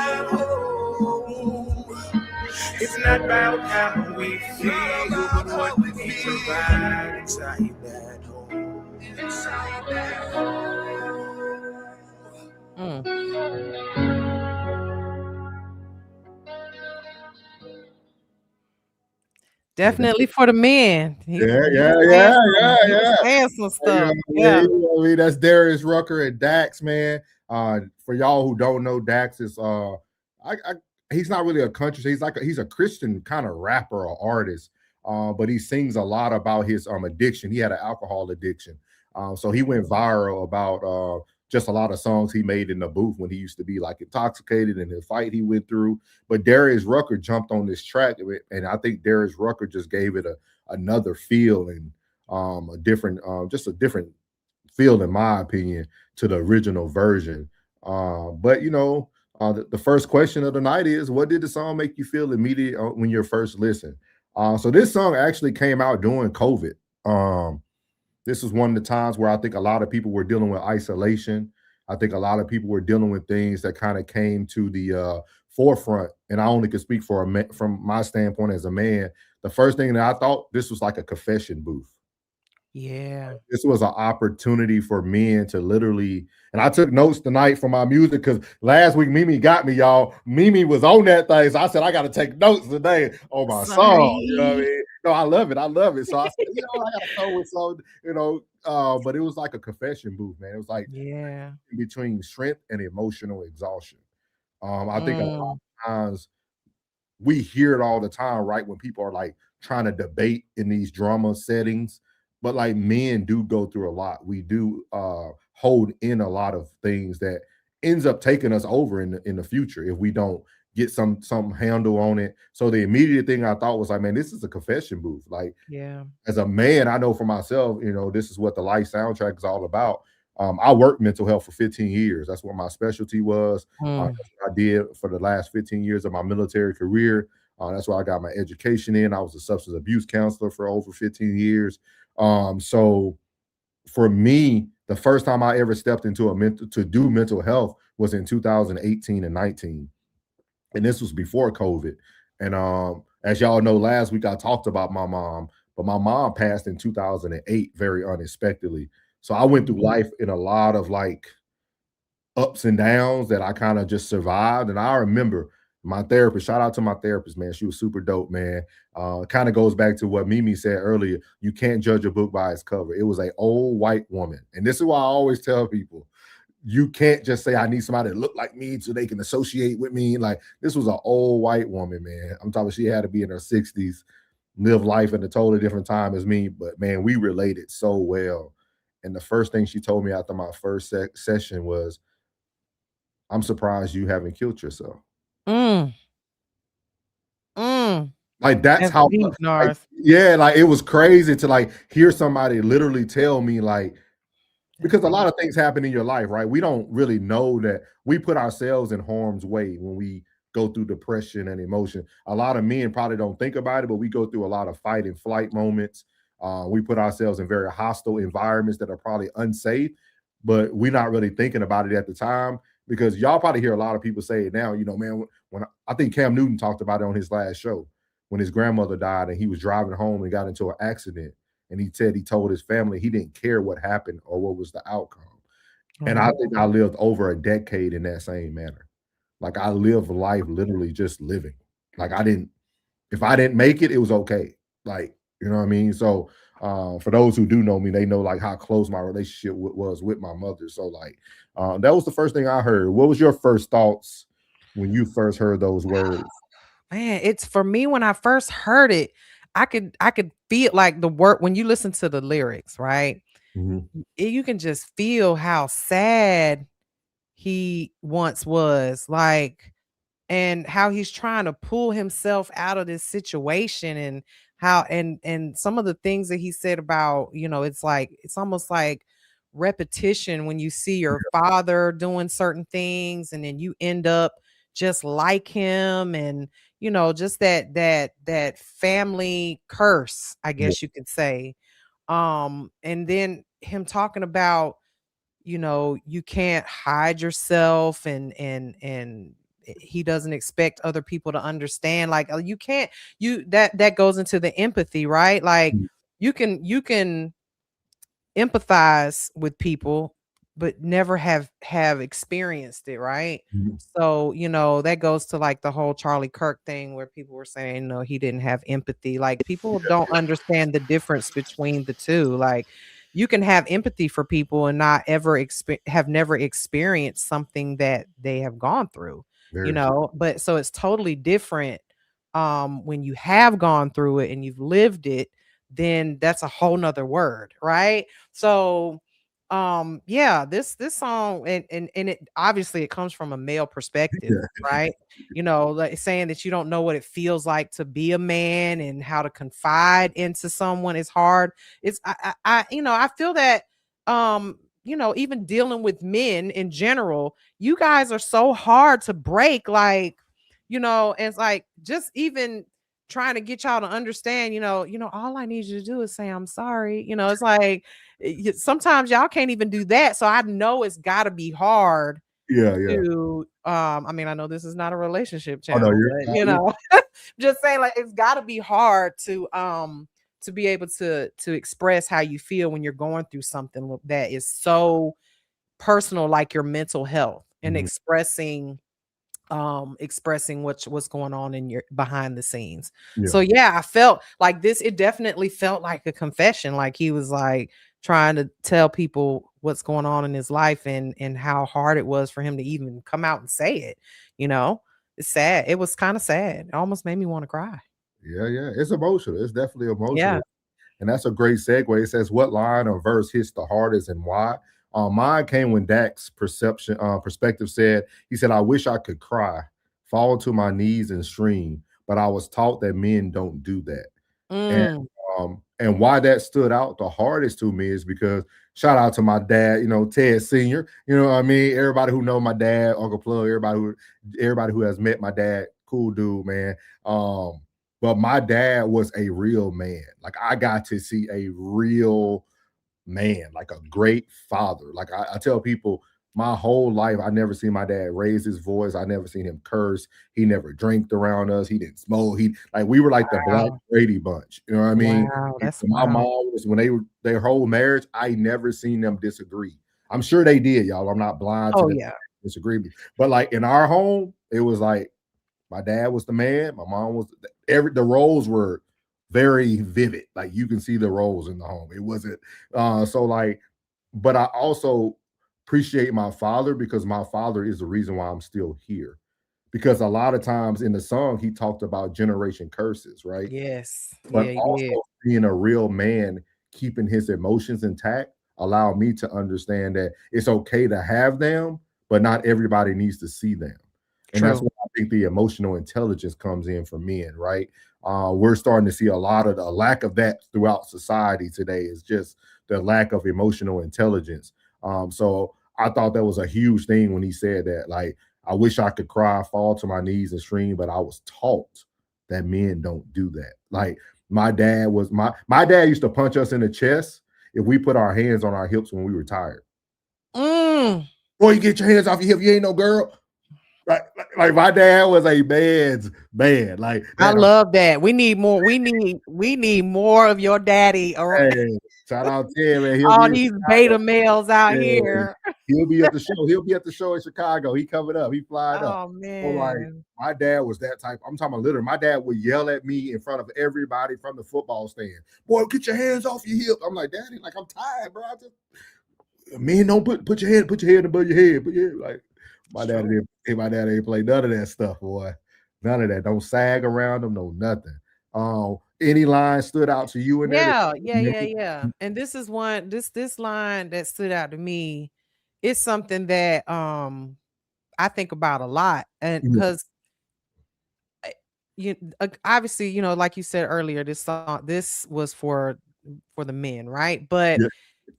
It's not about how we feel, but what we provide inside that home. Inside that home.
Definitely for the men.
Yeah.
Saying some stuff. Yeah.
I mean, that's Darius Rucker and Dax, man. For y'all who don't know, Dax is he's not really a country. He's a Christian kind of rapper or artist. But he sings a lot about his addiction. He had an alcohol addiction. So he went viral about just a lot of songs he made in the booth when he used to be like intoxicated in the fight he went through. But Darius Rucker jumped on this track, and I think Darius Rucker just gave it another feel and a different feel, in my opinion, to the original version. But you know, The first question of the night is, what did the song make you feel immediate when you first listened? So this song actually came out during COVID. This was one of the times where I think a lot of people were dealing with isolation. I think a lot of people were dealing with things that kind of came to the forefront. And I only can speak for from my standpoint as a man. The first thing that I thought, this was like a confession booth.
Yeah.
This was an opportunity for men to literally, and I took notes tonight for my music because last week Mimi got me, y'all. Mimi was on that thing, so I said I got to take notes today on my song. You know what I mean? No, I love it. I love it. So I said, I got to come with something, but it was like a confession booth, man. It was like
Yeah.
in between strength and emotional exhaustion. I think a lot of times we hear it all the time, right? When people are like trying to debate in these drama settings, but like men do go through a lot. We do hold in a lot of things that ends up taking us over in the future if we don't get some handle on it. So the immediate thing I thought was like, man, this is a confession booth. Like,
Yeah.
as a man, I know for myself, this is what the Life soundtrack is all about. I worked mental health for 15 years. That's what my specialty was. That's what I did for the last 15 years of my military career. That's why I got my education in. I was a substance abuse counselor for over 15 years. So for me, the first time I ever stepped into to do mental health was in 2018 and 19. And this was before COVID. And as y'all know, last week I talked about my mom, but my mom passed in 2008 very unexpectedly. So I went through life in a lot of like ups and downs that I kind of just survived. And I remember my therapist, shout out to my therapist, man. She was super dope, man. Kind of goes back to what Mimi said earlier. You can't judge a book by its cover. It was an old white woman. And this is why I always tell people, you can't just say I need somebody to look like me so they can associate with me. Like, this was an old white woman, man. I'm talking, she had to be in her 60s, live life at a totally different time as me. But man, we related so well. And the first thing she told me after my first session was, I'm surprised you haven't killed yourself.
Mm.
Like, that's how
deep,
like,
Narth.
yeah, like it was crazy to like hear somebody literally tell me, like, because a lot of things happen in your life, right? We don't really know that we put ourselves in harm's way when we go through depression and emotion. A lot of men probably don't think about it, but we go through a lot of fight and flight moments. We put ourselves in very hostile environments that are probably unsafe, but we're not really thinking about it at the time, because y'all probably hear a lot of people say it now, man, when I think Cam Newton talked about it on his last show, when his grandmother died and he was driving home and got into an accident. And he said he told his family he didn't care what happened or what was the outcome. And I think I lived over a decade in that same manner. Like, I lived life literally just living. Like, if I didn't make it, it was okay. Like, you know what I mean? So for those who do know me, they know like how close my relationship was with my mother. So like that was the first thing I heard. What was your first thoughts when you first heard those words?
Man, it's for me when I first heard it, I could feel like the word when you listen to the lyrics, right? You can just feel how sad he once was, like, and how he's trying to pull himself out of this situation, and how and some of the things that he said about, it's almost like repetition when you see your father doing certain things and then you end up just like him, and just that family curse, I
Yeah.
guess you could say. And then him talking about, you can't hide yourself, and he doesn't expect other people to understand, like, you can't, that goes into the empathy, right? Like, you can empathize with people but never have experienced it, right? So that goes to like the whole Charlie Kirk thing, where people were saying, no, he didn't have empathy. Like, people don't understand the difference between the two. Like, you can have empathy for people and not ever have never experienced something that they have gone through.
Very true.
But so it's totally different when you have gone through it and you've lived it. Then that's a whole nother word, right? So yeah, this song, and it obviously it comes from a male perspective, right? Like saying that you don't know what it feels like to be a man and how to confide into someone is hard. It's I feel that you know, even dealing with men in general, you guys are so hard to break. Like, you know, it's like just even trying to get y'all to understand, all I need you to do is say I'm sorry. You know, it's like sometimes y'all can't even do that. So I know it's got to be hard
Yeah, yeah.
to I mean, I know this is not a relationship
Oh no,
channel,
you're
but you know, just saying, like, it's got to be hard to be able to express how you feel when you're going through something that is so personal, like your mental health, and
Mhm.
expressing what's going on in your behind the scenes.
Yeah.
So yeah, I felt like this, it definitely felt like a confession, like he was like trying to tell people what's going on in his life, and how hard it was for him to even come out and say it. you know it's sad. It was kind of sad. It almost made me want to cry.
Yeah, yeah. It's emotional. It's definitely
Yeah.
emotional. And that's a great segue. It says, what line or verse hits the hardest and why? Mine came when Dak's perspective said, he said, I wish I could cry, fall to my knees and scream, but I was taught that men don't do that. And
Mm.
and why that stood out the hardest to me is because shout out to my dad, Ted Sr. You know what I mean? Everybody who know my dad, Uncle Plug, everybody who has met my dad, cool dude, man. But my dad was a real man. Like I got to see a real man, like a great father. Like I tell people my whole life, I never seen my dad raise his voice. I never seen him curse. He never drank around us. He didn't smoke. We were like the Black
Wow.
Brady Bunch. You know what I mean?
Wow, that's
My
wow.
mom was when their whole marriage, I never seen them disagree. I'm sure they did, y'all. I'm not blind to
Oh
the
yeah.
disagreement. But like in our home, it was like my dad was the man, my mom was the roles were very vivid. Like you can see the roles in the home. It wasn't so like, but I also appreciate my father because my father is the reason why I'm still here. Because a lot of times in the song he talked about generation curses, right?
Yes.
But
Yeah, he did.
also being a real man, keeping his emotions intact, allowed me to understand that it's okay to have them, but not everybody needs to see them. And that's
True.
where I think the emotional intelligence comes in for men, right? We're starting to see a lot of the lack of that throughout society today is just the lack of emotional intelligence. So I thought that was a huge thing when he said that. Like, I wish I could cry, fall to my knees and scream, but I was taught that men don't do that. Like my dad used to punch us in the chest if we put our hands on our hips when we were tired.
Mm.
Boy, you get your hands off your hip, you ain't no girl. Like my dad was a man's man. Like
I
that.
love that. We need more. We need more of your daddy around.
Hey, shout out Ted, man.
All these beta males out
Yeah,
here.
he'll be at the show. He'll be at the show in Chicago. He coming up. He flying up.
Oh
So like
man.
my dad was that type. I'm talking about literally. My dad would yell at me in front of everybody from the football stand. Boy, get your hands off your hip. I'm like, Daddy, like I'm tired, bro. Men don't put your head above your head. But yeah, like my dad ain't play none of that stuff, boy. None of that. Don't sag around them, no nothing. Any line stood out to you in there?
Yeah. And this is one, this line that stood out to me. It's something that I think about a lot. And
Yeah.
because obviously, like you said earlier, this was for the men, right? But
Yeah.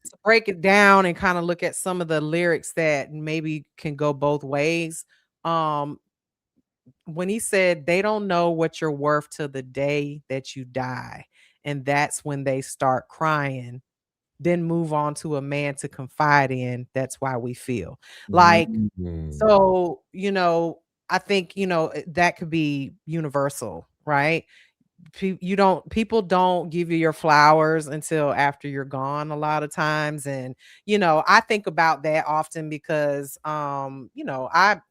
to break it down and kind of look at some of the lyrics that maybe can go both ways. Um, when he said they don't know what you're worth till the day that you die, and that's when they start crying, then move on to a man to confide in. That's why we feel like,
Mhm.
so, I think, that could be universal, right? People don't give you your flowers until after you're gone a lot of times. And, I think about that often because, I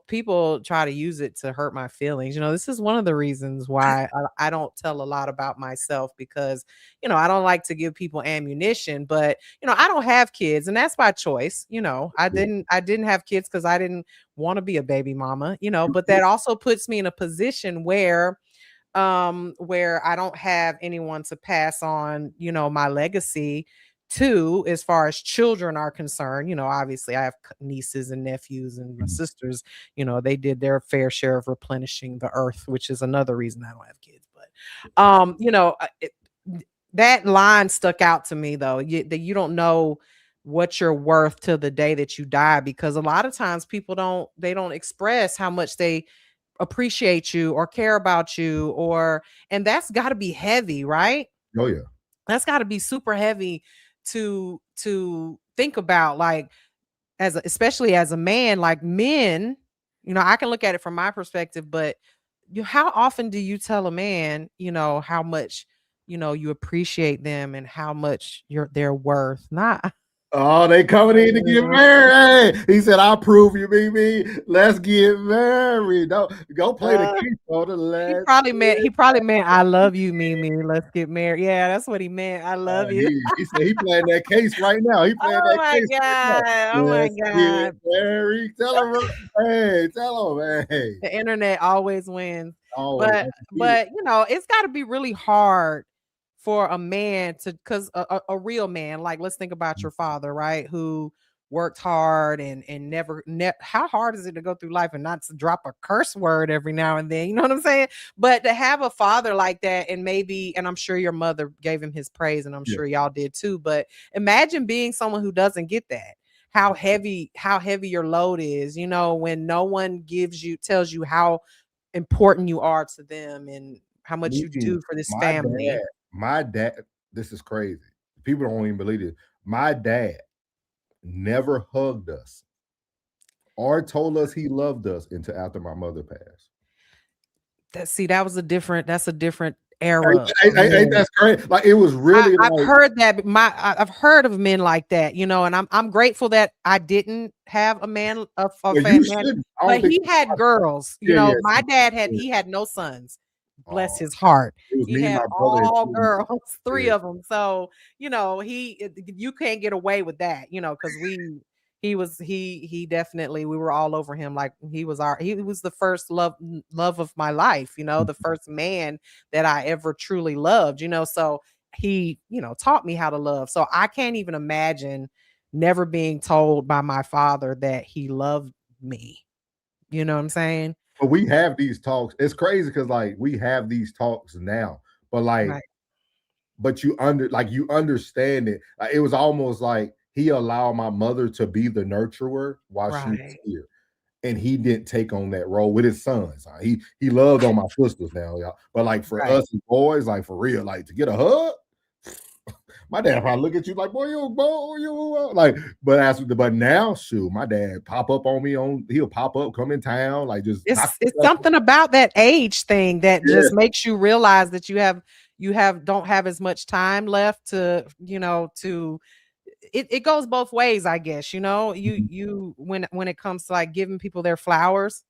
people try to use it to hurt my feelings. This is one of the reasons why I don't tell a lot about myself because, I don't like to give people ammunition, but, I don't have kids and that's by choice. I didn't have kids because I didn't want to be a baby mama, but that also puts me in a position where I don't have anyone to pass on, my legacy to as far as children are concerned. Obviously I have nieces and nephews and my
Mhm.
sisters, they did their fair share of replenishing the earth, which is another reason I don't have kids. But that line stuck out to me though, that you don't know what you're worth till the day that you die, because a lot of times people don't express how much they appreciate you or care about you, or and that's got to be heavy, right?
Oh yeah.
That's got to be super heavy to think about, like especially as a man, like men, I can look at it from my perspective, but how often do you tell a man, how much, you appreciate them and how much they're worth? Not
Oh, they coming in to get married. Hey, he said, "I'll prove you, baby. Let's get married." No, go play the game for the
he
last.
probably meant I love you, Mimi. Let's get married. Yeah, that's what he meant. I love you.
He said he playing that case right now. He playing
Oh
that
my
case right now.
God. Oh my
Let's get
God.
married. Tell him, hey, tell him, hey.
The internet always wins.
Always.
But it's got to be really hard for a man to, because a real man, like let's think about your father, right, who worked hard and never how hard is it to go through life and not to drop a curse word every now and then, you know what I'm saying? But to have a father like that, and I'm sure your mother gave him his praise, and I'm sure y'all did too, but imagine being someone who doesn't get that, how heavy your load is, when no one tells you how important you are to them and how much you do for this family.
My dad, this is crazy. People don't even believe it. My dad never hugged us or told us he loved us until after my mother passed.
That's a different era.
That's great. Like, it was really.
I've heard that. I've heard of men like that, and I'm grateful that I didn't have a man of a family, but he had girls. My dad had no sons. Bless his heart. He had all girls, 3 of them. So, you can't get away with that, because he definitely, we were all over him. Like he was the first love of my life, the first man that I ever truly loved, so he, taught me how to love. So I can't even imagine never being told by my father that he loved me. You know what I'm saying?
But we have these talks. It's crazy because like we have these talks now, but like, but you understand it. It was almost like he allowed my mother to be the nurturer while she was here, and he didn't take on that role with his sons. He loved on my sisters now, y'all. But like for us as boys, like for real, like to get a hug. My dad probably look at you like, boy, you like, but now, shoot, my dad pop up on me he'll pop up, come in town, like just
it's something about that age thing that just makes you realize that you don't have as much time left to, it goes both ways, I guess, you when it comes to like giving people their flowers,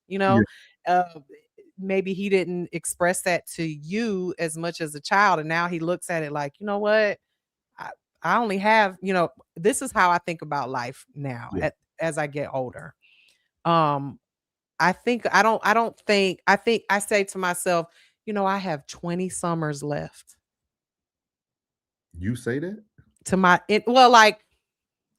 maybe he didn't express that to you as much as a child, and now he looks at it like, you know what, I only have, this is how I think about life now as I get older. I think I say to myself, I have 20 summers left.
You say that?
Like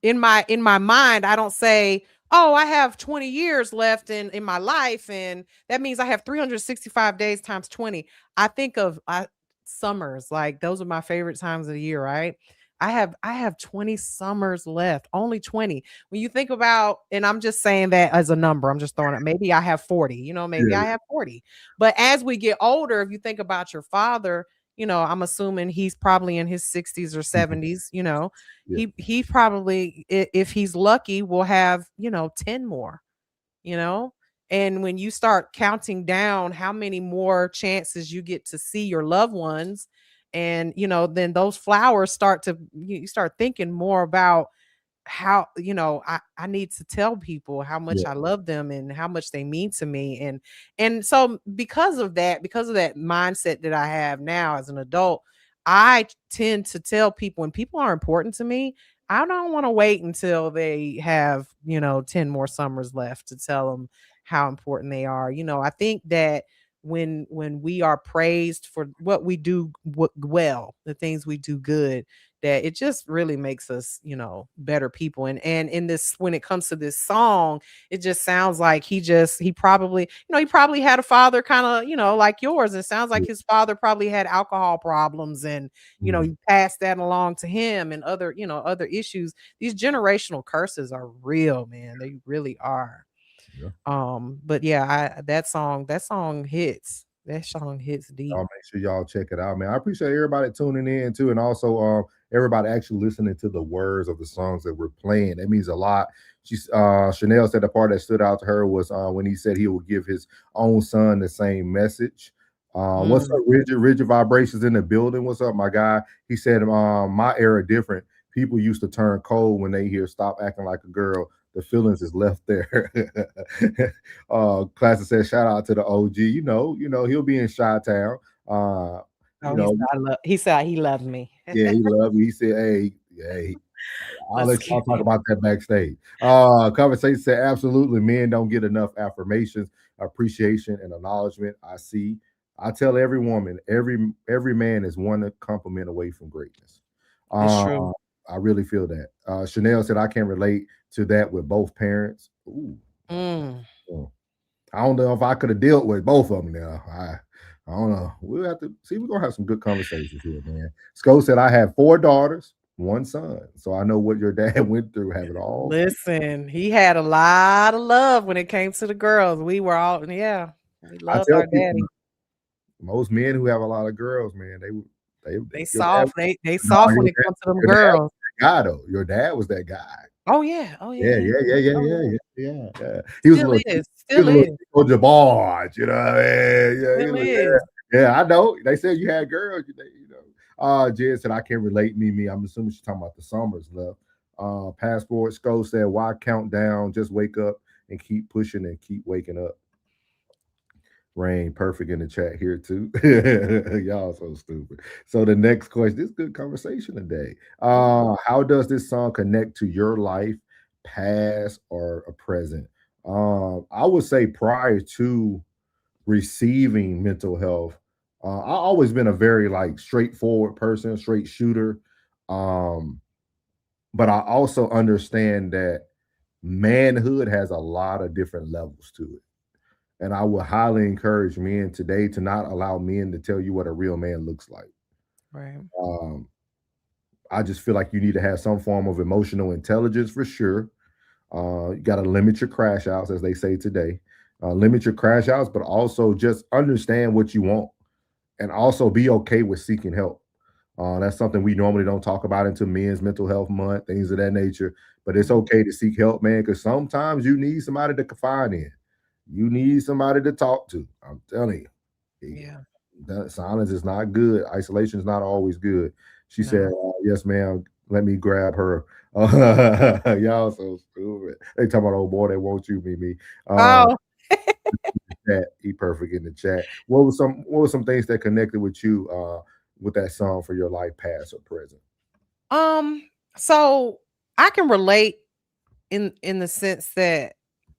in my mind, I don't say, oh, I have 20 years left in my life, and that means I have 365 days times 20. I think of summers, like those are my favorite times of the year, right? I have 20 summers left, only 20. When you think about, and I'm just saying that as a number, I'm just throwing it. Maybe I have 40, I have 40. But as we get older, if you think about your father, I'm assuming he's probably in his 60s or 70s, he probably, if he's lucky, will have, 10 more, and when you start counting down how many more chances you get to see your loved ones, and then those flowers you start thinking more about how, I need to tell people how much I love them and how much they mean to me. And so because of that mindset that I have now as an adult, I tend to tell people when people are important to me, I don't want to wait until they have, 10 more summers left to tell them how important they are. I think that when we are praised for what we do well, the things we do good, that it just really makes us, better people. And in this, when it comes to this song, it just sounds like he probably, he probably had a father kind of, like yours. It sounds like his father probably had alcohol problems, and
Mhm.
he passed that along to him, and other, other issues. These generational curses are real, man. They really are.
Yeah.
But yeah, that song hits. That song hits deep.
Y'all make sure y'all check it out, man. I appreciate everybody tuning in too, and also everybody actually listening to the words of the songs that we're playing. That means a lot. She's Chanel said the part that stood out to her was when he said he would give his own son the same message. What's up,
Mm.
Rigid Vibrations in the building? What's up, my guy? He said, my era different. People used to turn cold when they hear "Stop Acting Like a Girl." The feelings is left there. Classic says, shout out to the OG. He'll be in Chi-Town.
Oh, he said he loved me.
Yeah, he loved me. He said, hey, I'll
Let's
let y'all
keep
talk
it.
about that backstage. Conversation said, absolutely, men don't get enough affirmations, appreciation, and acknowledgement. I tell every woman, every man is one compliment away from greatness.
It's true.
I really feel that. Chanel said, I can relate to that with both parents. Ooh.
Mm.
Oh. I don't know if I could have dealt with both of them now. I don't know. We'll have to see. We're gonna have some good conversations here, man. Sco said I have 4 daughters, 1 son. So I know what your dad went through having all.
Listen, he had a lot of love when it came to the girls. We were all, we
I
loved
tell
our
people,
daddy.
most men who have a lot of girls, man,
They
your dad,
soft. They
no,
soft when it comes to them
your dad was
girls.
that guy though. Your dad was that guy.
Oh yeah. Oh yeah.
Yeah,
Yeah.
yeah, yeah, yeah,
Oh
yeah,
yeah.
yeah, yeah. He was a
Still
little,
is.
he was
Still
a little
is.
Chico Jabbar, you know what I mean? Yeah, he
Still
was,
is.
yeah, I know. They said you had girls, Jen said I can relate, me. I'm assuming she's talking about the Summers love. Passport Skull said, why count down? Just wake up and keep pushing and keep waking up. Rain perfect in the chat here too. Y'all so stupid. So the next question, this is good conversation today. How does this song connect to your life, past or a present? I would say prior to receiving mental health, I always been a very like straightforward person, straight shooter. Um, but I also understand that manhood has a lot of different levels to it. And I would highly encourage men today to not allow men to tell you what a real man looks like.
Right.
Um, I just feel like you need to have some form of emotional intelligence for sure. You got to limit your crash outs, as they say today. Limit your crash outs, but also just understand what you want and also be okay with seeking help. That's something we normally don't talk about into Men's Mental Health Month, things of that nature. But it's okay to seek help, man, because sometimes you need somebody to confide in. You need somebody to talk to. I'm telling you.
Yeah.
That silence is not good. Isolation is not always good. She said,
No.
yes, ma'am. Let me grab her. Y'all so stupid. They talking about old boy that wants you, me.
Oh.
Chat, he perfect in the chat. What were some things that connected with you with that song for your life, past or present?
So I can relate in the sense that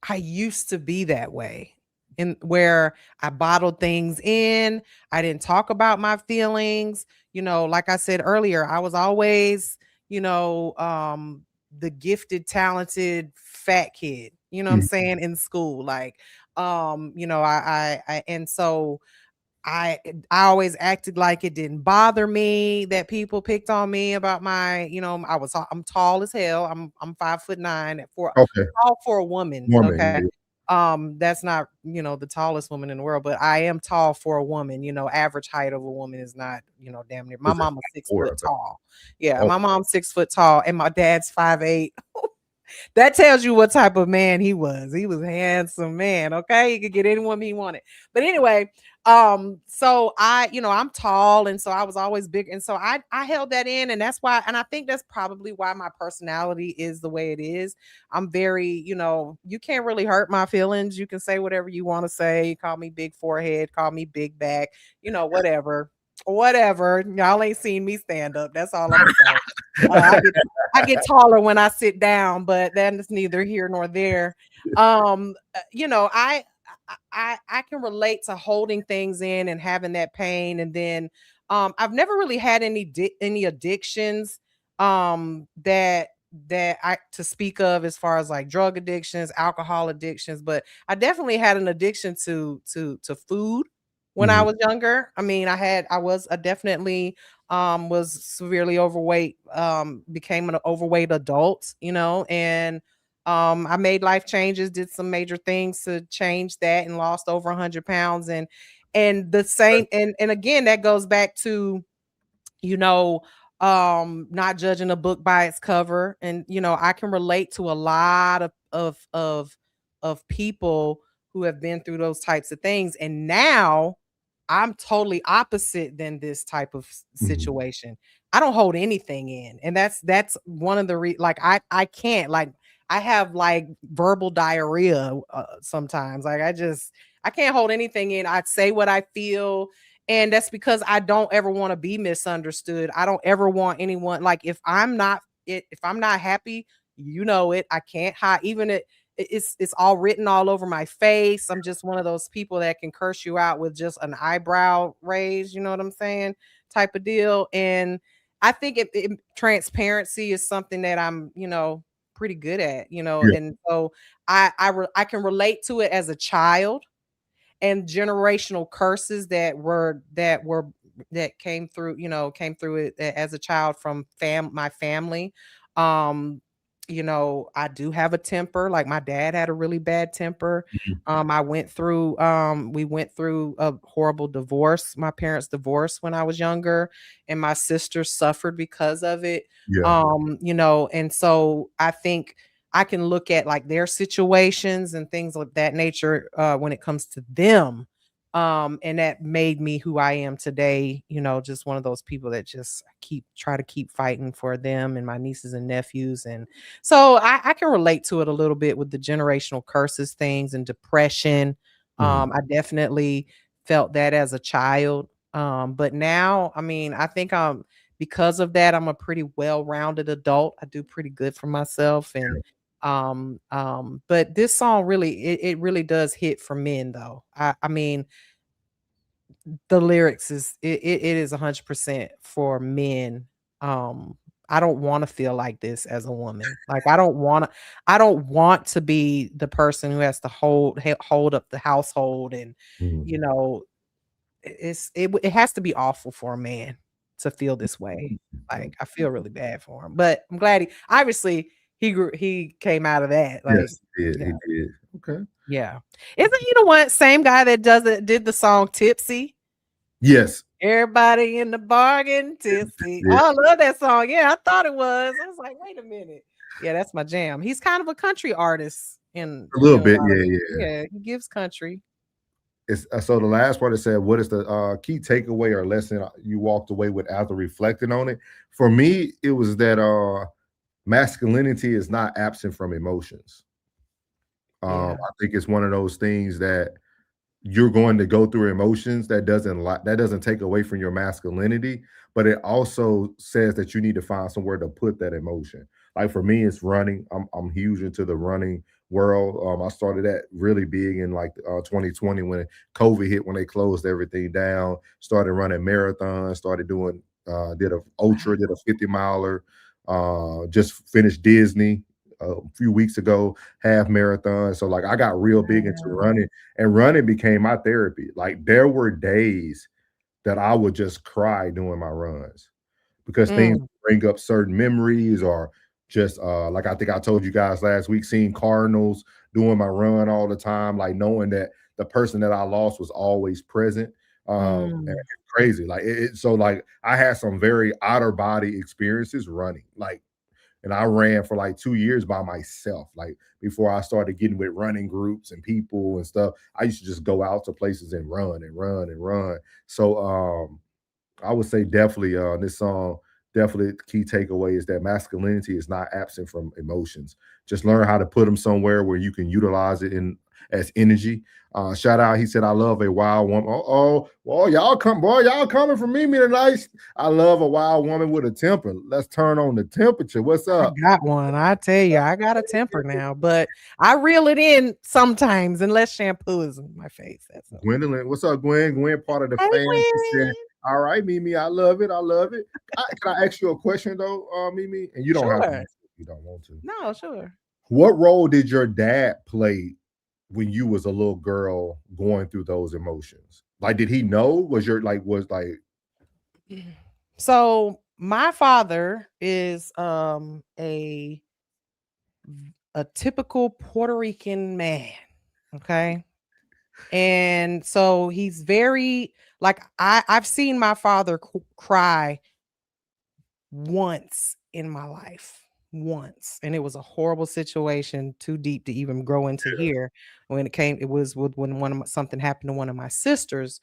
I used to be that way, in where I bottled things in. I didn't talk about my feelings. Like I said earlier, I was always, the gifted, talented, fat kid, what I'm
Mhm.
saying, in school. Like, and so I always acted like it didn't bother me that people picked on me about I'm tall as hell. I'm 5'9"
Okay.
tall for a woman.
Woman.
Okay. That's not, the tallest woman in the world, but I am tall for a woman. Average height of a woman is not, damn near. My
Is it
mama's 6
4?
foot tall. Yeah,
Okay.
my mom's 6 foot tall, and my dad's 5'8". That tells you what type of man he was. He was a handsome man. Okay. He could get any woman he wanted. But anyway, so I'm tall, and so I was always big. And so I held that in, and that's why, and I think that's probably why my personality is the way it is. I'm very, you can't really hurt my feelings. You can say whatever you want to say. Call me big forehead, call me big back, whatever. Whatever. Y'all ain't seen me stand up. That's all I'm gonna say. I get taller when I sit down, but that's neither here nor there. I can relate to holding things in and having that pain, and then I've never really had any addictions. that I to speak of as far as like drug addictions, alcohol addictions, but I definitely had an addiction to food when I
Mhm.
was younger. I mean, I definitely was severely overweight, became an overweight adult, and I made life changes, did some major things to change that and lost over 100 pounds. And the same, and again, that goes back to, you know, not judging a book by its cover. And, I can relate to a lot of people who have been through those types of things. And now I'm totally opposite than this type of
Mhm.
situation. I don't hold anything in. And that's one of the like I can't, like, I have like verbal diarrhea sometimes. Like I can't hold anything in. I say what I feel, and that's because I don't ever want to be misunderstood. I don't ever want anyone, like, if I'm not happy, I can't hide. Even it's all written all over my face. I'm just one of those people that can curse you out with just an eyebrow raise, you know what I'm saying? Type of deal. And I think transparency is something that I'm, pretty good at,
Yeah.
and so I can relate to it as a child, and generational curses that came through it as a child from my family. um I do have a temper. Like, my dad had a really bad temper.
Mhm.
We went through a horrible divorce, my parents divorced when I was younger, and my sister suffered because of it.
Yeah.
And so I think I can look at like their situations and things of that nature when it comes to them. And that made me who I am today, just one of those people that just try to keep fighting for them and my nieces and nephews. And so I can relate to it a little bit with the generational curses things and depression.
Mhm.
I definitely felt that as a child. But now, I mean, I think because of that, I'm a pretty well-rounded adult. I do pretty good for myself. And but this song really, it really does hit for men though. I mean, the lyrics it is 100% for men. I don't want to feel like this as a woman. Like, I don't want to be the person who has to hold up the household. And you
Mhm.
know it has to be awful for a man to feel this way. Like, I feel really bad for him, but I'm glad he came out of that. Like,
Yes, he did.
yeah,
He did. Okay.
yeah. Isn't he the one same guy that did the song Tipsy?
Yes.
Everybody in the bargain tipsy.
Yeah.
Oh, I love that song. Yeah, I thought it was. I was like, wait a minute. Yeah, that's my jam. He's kind of a country artist
A little
in a
bit.
lot of
Yeah,
ways.
yeah.
Yeah, he gives country.
It's so the last part it said, "What is the key takeaway or lesson you walked away with after reflecting on it?" For me, it was that masculinity is not absent from emotions.
Yeah.
I think it's one of those things that you're going to go through emotions that doesn't take away from your masculinity, but it also says that you need to find somewhere to put that emotion. Like for me, it's running. I'm huge into the running world. I started that really big in like 2020 when COVID hit, when they closed everything down. Started running marathons. Started doing did a ultra, did a 50 miler. Just finished Disney a few weeks ago, half marathon. So like I got real big into
Wow.
running, and running became my therapy. Like there were days that I would just cry doing my runs because things
Mm.
bring up certain memories, or just like I think I told you guys last week, seeing cardinals doing my run all the time, like knowing that the person that I lost was always present. And
Mm.
it's crazy. Like so like I had some very outer body experiences running. Like, and I ran for like 2 years by myself. Like before I started getting with running groups and people and stuff, I used to just go out to places and run and run and run. So I would say definitely this song, definitely the key takeaway is that masculinity is not absent from emotions. Just learn how to put them somewhere where you can utilize it in as energy. Shout out, he said, I love a wild woman. Well, y'all coming from me tonight. I love a wild woman with a temper. Let's turn on the temperature. What's
I
up?
got one. I tell you, I got a temper now, but I reel it in sometimes unless shampoo is in my face. That's okay.
Gwendolyn, what's up, Gwen? Gwen, part of the
Hey,
fam. She said,
Gwen.
All right, Mimi, I love it. I love it. Can I ask you a question though, Mimi? And you don't have to
Sure.
answer if you don't want to.
No, sure.
What role did your dad play when you was a little girl going through those emotions? Like, did he know? Was like
So my father is a typical Puerto Rican man. Okay. And so he's very like I've seen my father cry once in my life. Once. And it was a horrible situation, too deep to even grow into here. When it was when something happened to one of my sisters.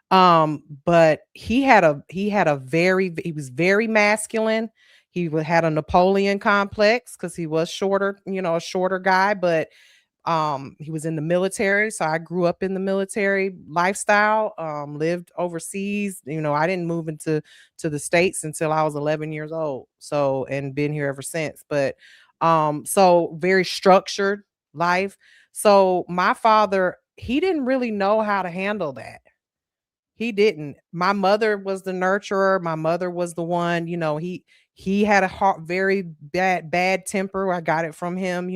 But he was very masculine. Had a Napoleon complex because he was shorter, a shorter guy, but he was in the military, so I grew up in the military lifestyle, lived overseas. I didn't move to the States until I was 11 years old, so, and been here ever since. But so very structured life. So my father, he didn't really know how to handle that. He didn't. My mother was the nurturer. My mother was the one, he had a very bad temper. I got it from him.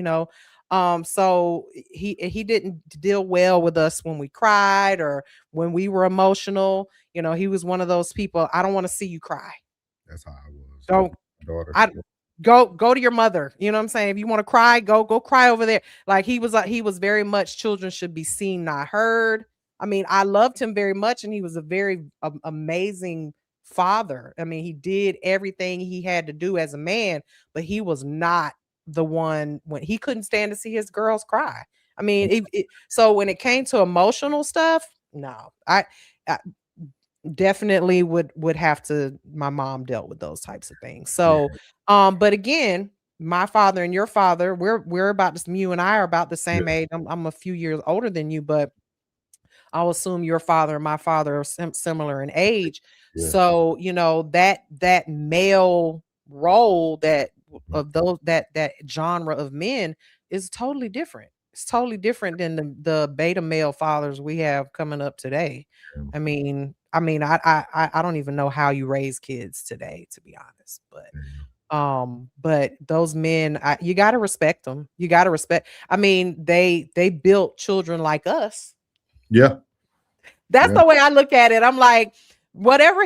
So he didn't deal well with us when we cried or when we were emotional. He was one of those people. I don't want to see you cry.
that's how I was with
Don't
my daughter?
I go to your mother. You know what I'm saying? If you want to cry, go cry over there. Like he was very much children should be seen, not heard. I mean, I loved him very much, and he was a very amazing father. I mean, he did everything he had to do as a man, but he was not the one when he couldn't stand to see his girls cry. I mean, so when it came to emotional stuff, no, I definitely would have to. My mom dealt with those types of things. So but again, my father and your father, we're about this, you and I are about the same age. I'm a few years older than you, but I'll assume your father and my father are similar in age.
Yeah.
So, that male role of those that genre of men is totally different. It's totally different than the beta male fathers we have coming up today. I mean, I don't even know how you raise kids today, to be honest. But those men, you got to respect them. You got to respect. I mean, they built children like us.
Yeah.
That's the way I look at it. I'm like, whatever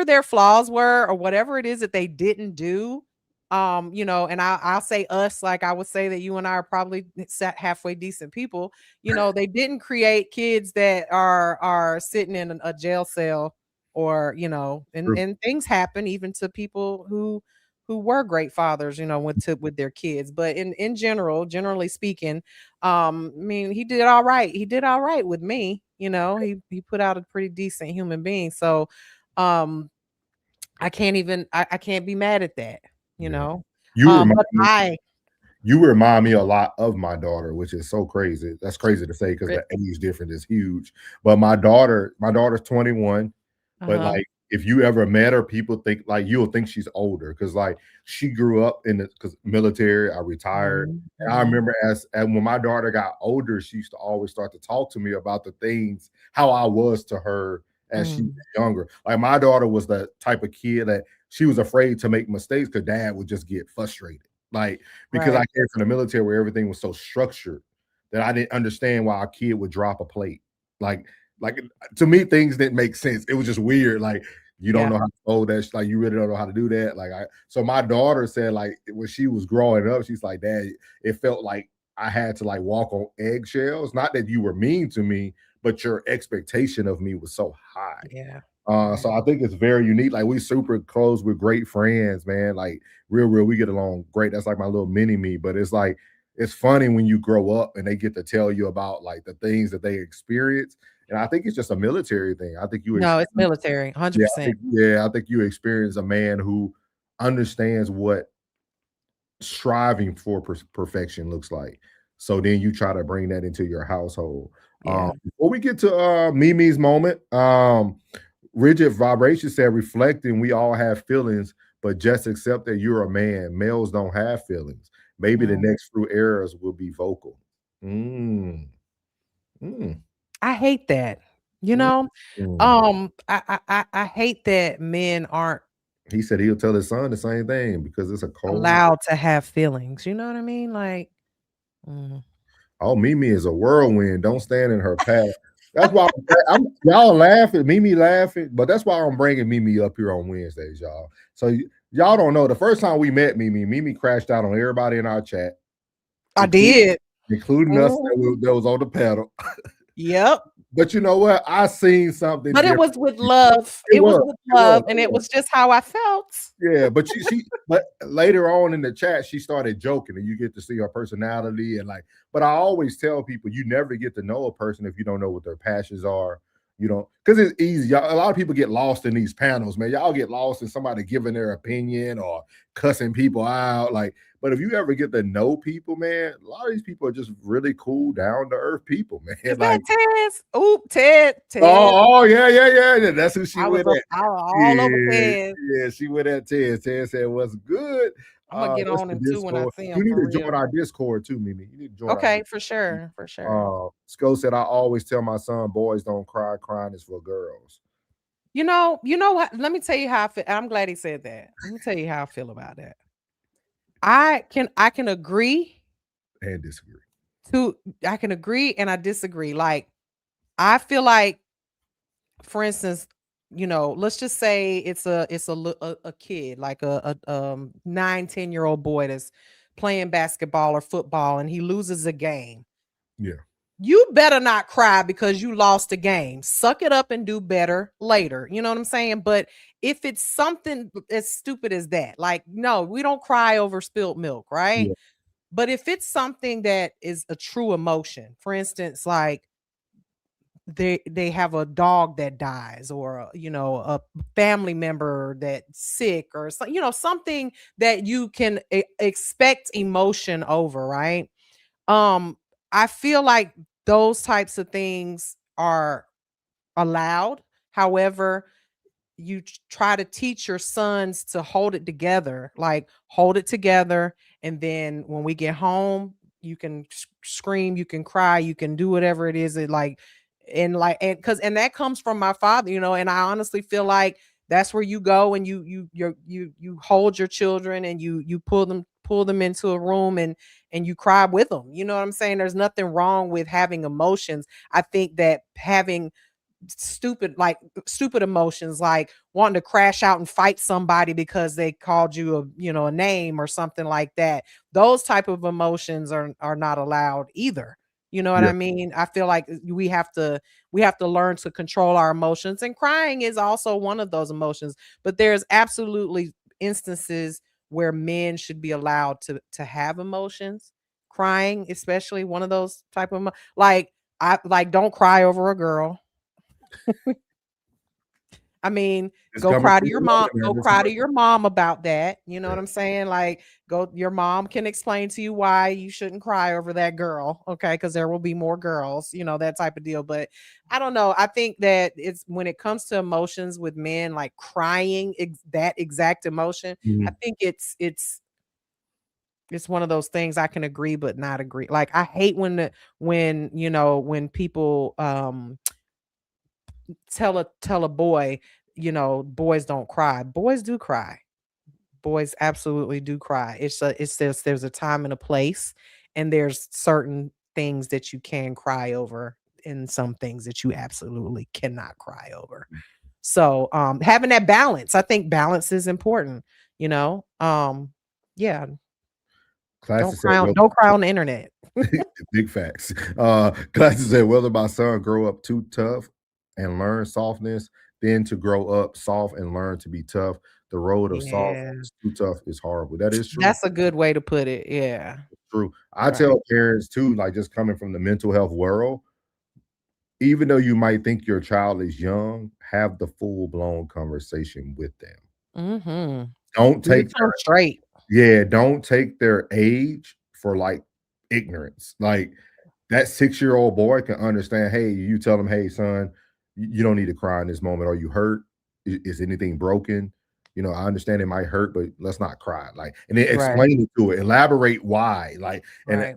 their flaws were, or whatever it is that they didn't do, and I'll say us, like I would say that you and I are probably halfway decent people. They didn't create kids that are sitting in a jail cell, or and things happen even to people who were great fathers, with their kids. But in generally speaking, I mean, he did all right. He did all right with me. He put out a pretty decent human being. So, I can't be mad at that. You know.
You remind
But
me, you remind me a lot of my daughter, which is so crazy. That's crazy to say because the age difference is huge. But my daughter's 21, but like if you ever met her, people think like you'll think she's older because like she grew up in the military. I retired. And I remember and when my daughter got older, she used to always start to talk to me about the things how I was to her as she was younger. Like my daughter was the type of kid that she was afraid to make mistakes because dad would just get frustrated. Like because I came from the military where everything was so structured that I didn't understand why a kid would drop a plate. Like to me, things didn't make sense. It was just weird. Like you don't know how to fold that. Like you really don't know how to do that. So my daughter said like when she was growing up, she's like, Dad, it felt like I had to like walk on eggshells. Not that you were mean to me, but your expectation of me was so high.
Yeah.
So I think it's very unique. Like we super close with great friends, man. Like real, we get along great. That's like my little mini me. But it's like it's funny when you grow up and they get to tell you about like the things that they experience. And I think it's just a military thing. I think
it's military, 100%.
I think you experience a man who understands what striving for perfection looks like. So then you try to bring that into your household. Before we get to Mimi's moment, Rigid Vibration said, reflecting, we all have feelings, but just accept that you're a man. Males don't have feelings. Maybe the next few eras will be vocal.
I hate that. You know,
Mm.
I hate that men aren't
He said he'll tell his son the same thing because it's a cold.
allowed to have feelings. You know what I mean? Like, mm.
Oh, Mimi is a whirlwind. Don't stand in her path. That's why y'all laughing, Mimi laughing, but that's why I'm bringing Mimi up here on Wednesdays, y'all. So y'all don't know. The first time we met Mimi crashed out on everybody in our chat,
I did.
including us
Mhm.
that was on the pedal.
Yep.
But you know what? I seen something.
But it was
different.
with love.
It
It was
was,
with
it was,
love, and
it
it
was.
was just how I felt.
Yeah, but but later on in the chat, she started joking, and you get to see her personality and like. But I always tell people, you never get to know a person if you don't know what their passions are. You know, because it's easy. A lot of people get lost in these panels, man. Y'all get lost in somebody giving their opinion or cussing people out. Like, but if you ever get to know people, man, a lot of these people are just really cool, down to earth people, man.
Is
Like,
that Tez? Oop, Ted.
oh, yeah. That's who she
I was
went
up
at.
all over
Yeah,
Tez.
yeah, she went at Ted. Ted said, "What's good?"
I'm gonna get
What's
on
the
him too when I
Discord?
see him
You need
for
to
real.
join our Discord too, Mimi. You need to join our
Okay,
Discord.
for sure, for sure.
Sco said, "I always tell my son, boys don't cry. Crying is for girls."
You know what? Let me tell you how I feel. I'm glad he said that. Let me tell you how I feel about that. I can agree
And disagree.
I can agree and I disagree. Like, I feel like, for instance, let's just say a kid, like a 9-10-year-old boy that's playing basketball or football, and he loses a game.
Yeah.
You better not cry because you lost a game. Suck it up and do better later. You know what I'm saying? But if it's something as stupid as that, like, no, we don't cry over spilled milk, right?
Yeah.
But if it's something that is a true emotion, for instance, like they have a dog that dies, or a family member that's sick, or something that you can expect emotion over, right? I feel like those types of things are allowed. However, you try to teach your sons to hold it together, like hold it together, and then when we get home, you can scream, you can cry, you can do whatever it is, and that comes from my father, and I honestly feel like that's where you go and you hold your children, and you pull them into a room, and you cry with them. You know what I'm saying? There's nothing wrong with having emotions. I think that having stupid emotions, like wanting to crash out and fight somebody because they called you a name or something like that, those type of emotions are not allowed either. You know what
Yeah.
I mean? I feel like we have to learn to control our emotions, and crying is also one of those emotions. But there's absolutely instances where men should be allowed to have emotions. Crying, especially one of those type of like, don't cry over a girl. I mean,
It's
go
coming
cry to
from
your
the
mom.
woman,
Go
man. It's
cry to
coming.
your mom about that. You know
Yeah.
what I'm saying? Like, your mom can explain to you why you shouldn't cry over that girl. Okay. Because there will be more girls, that type of deal. But I don't know. I think that it's when it comes to emotions with men, like crying, that exact emotion, I
Mhm.
think it's one of those things I can agree but not agree. Like, I hate when people tell a boy, boys don't cry. Boys do cry. Boys absolutely do cry. There's a time and a place, and there's certain things that you can cry over, and some things that you absolutely cannot cry over. So, having that balance, I think balance is important, you know. Yeah,
Classic said,
don't cry on the internet.
big facts. Classes said, whether my son grow up too tough and learn softness, then to grow up soft and learn to be tough. The road of soft
Yeah,
is too tough is horrible. That is true.
that's a good way to put it. Yeah.
True. I
Right.
tell parents too, like just coming from the mental health world, even though you might think your child is young, have the full blown conversation with them.
Mhm.
Don't
Give it
take
to them straight.
don't take their age for like ignorance. Like that 6-year-old boy can understand. Hey, you tell him, hey, son, you don't need to cry in this moment. Are you hurt? Is anything broken? I understand it might hurt, but let's not cry. Like, and then
Right.
explain it to it, elaborate why. Like, and
Right.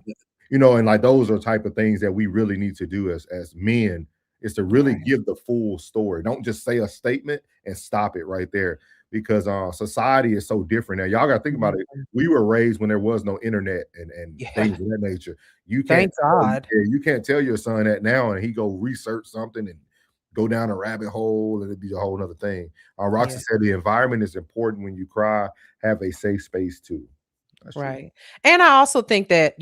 and like those are type of things that we really need to do as men is to really
Right.
give the full story. Don't just say a statement and stop it right there, because society is so different now. Y'all got to think about it.
Mhm.
We were raised when there was no internet and
Yeah.
things of that nature. You
Thank God.
you can't tell your son that now and he go research something and go down a rabbit hole and it'd be a whole other thing. Roxy
Yeah.
said the environment is important when you cry. Have a safe space too. That's true.
Right. And I also think that,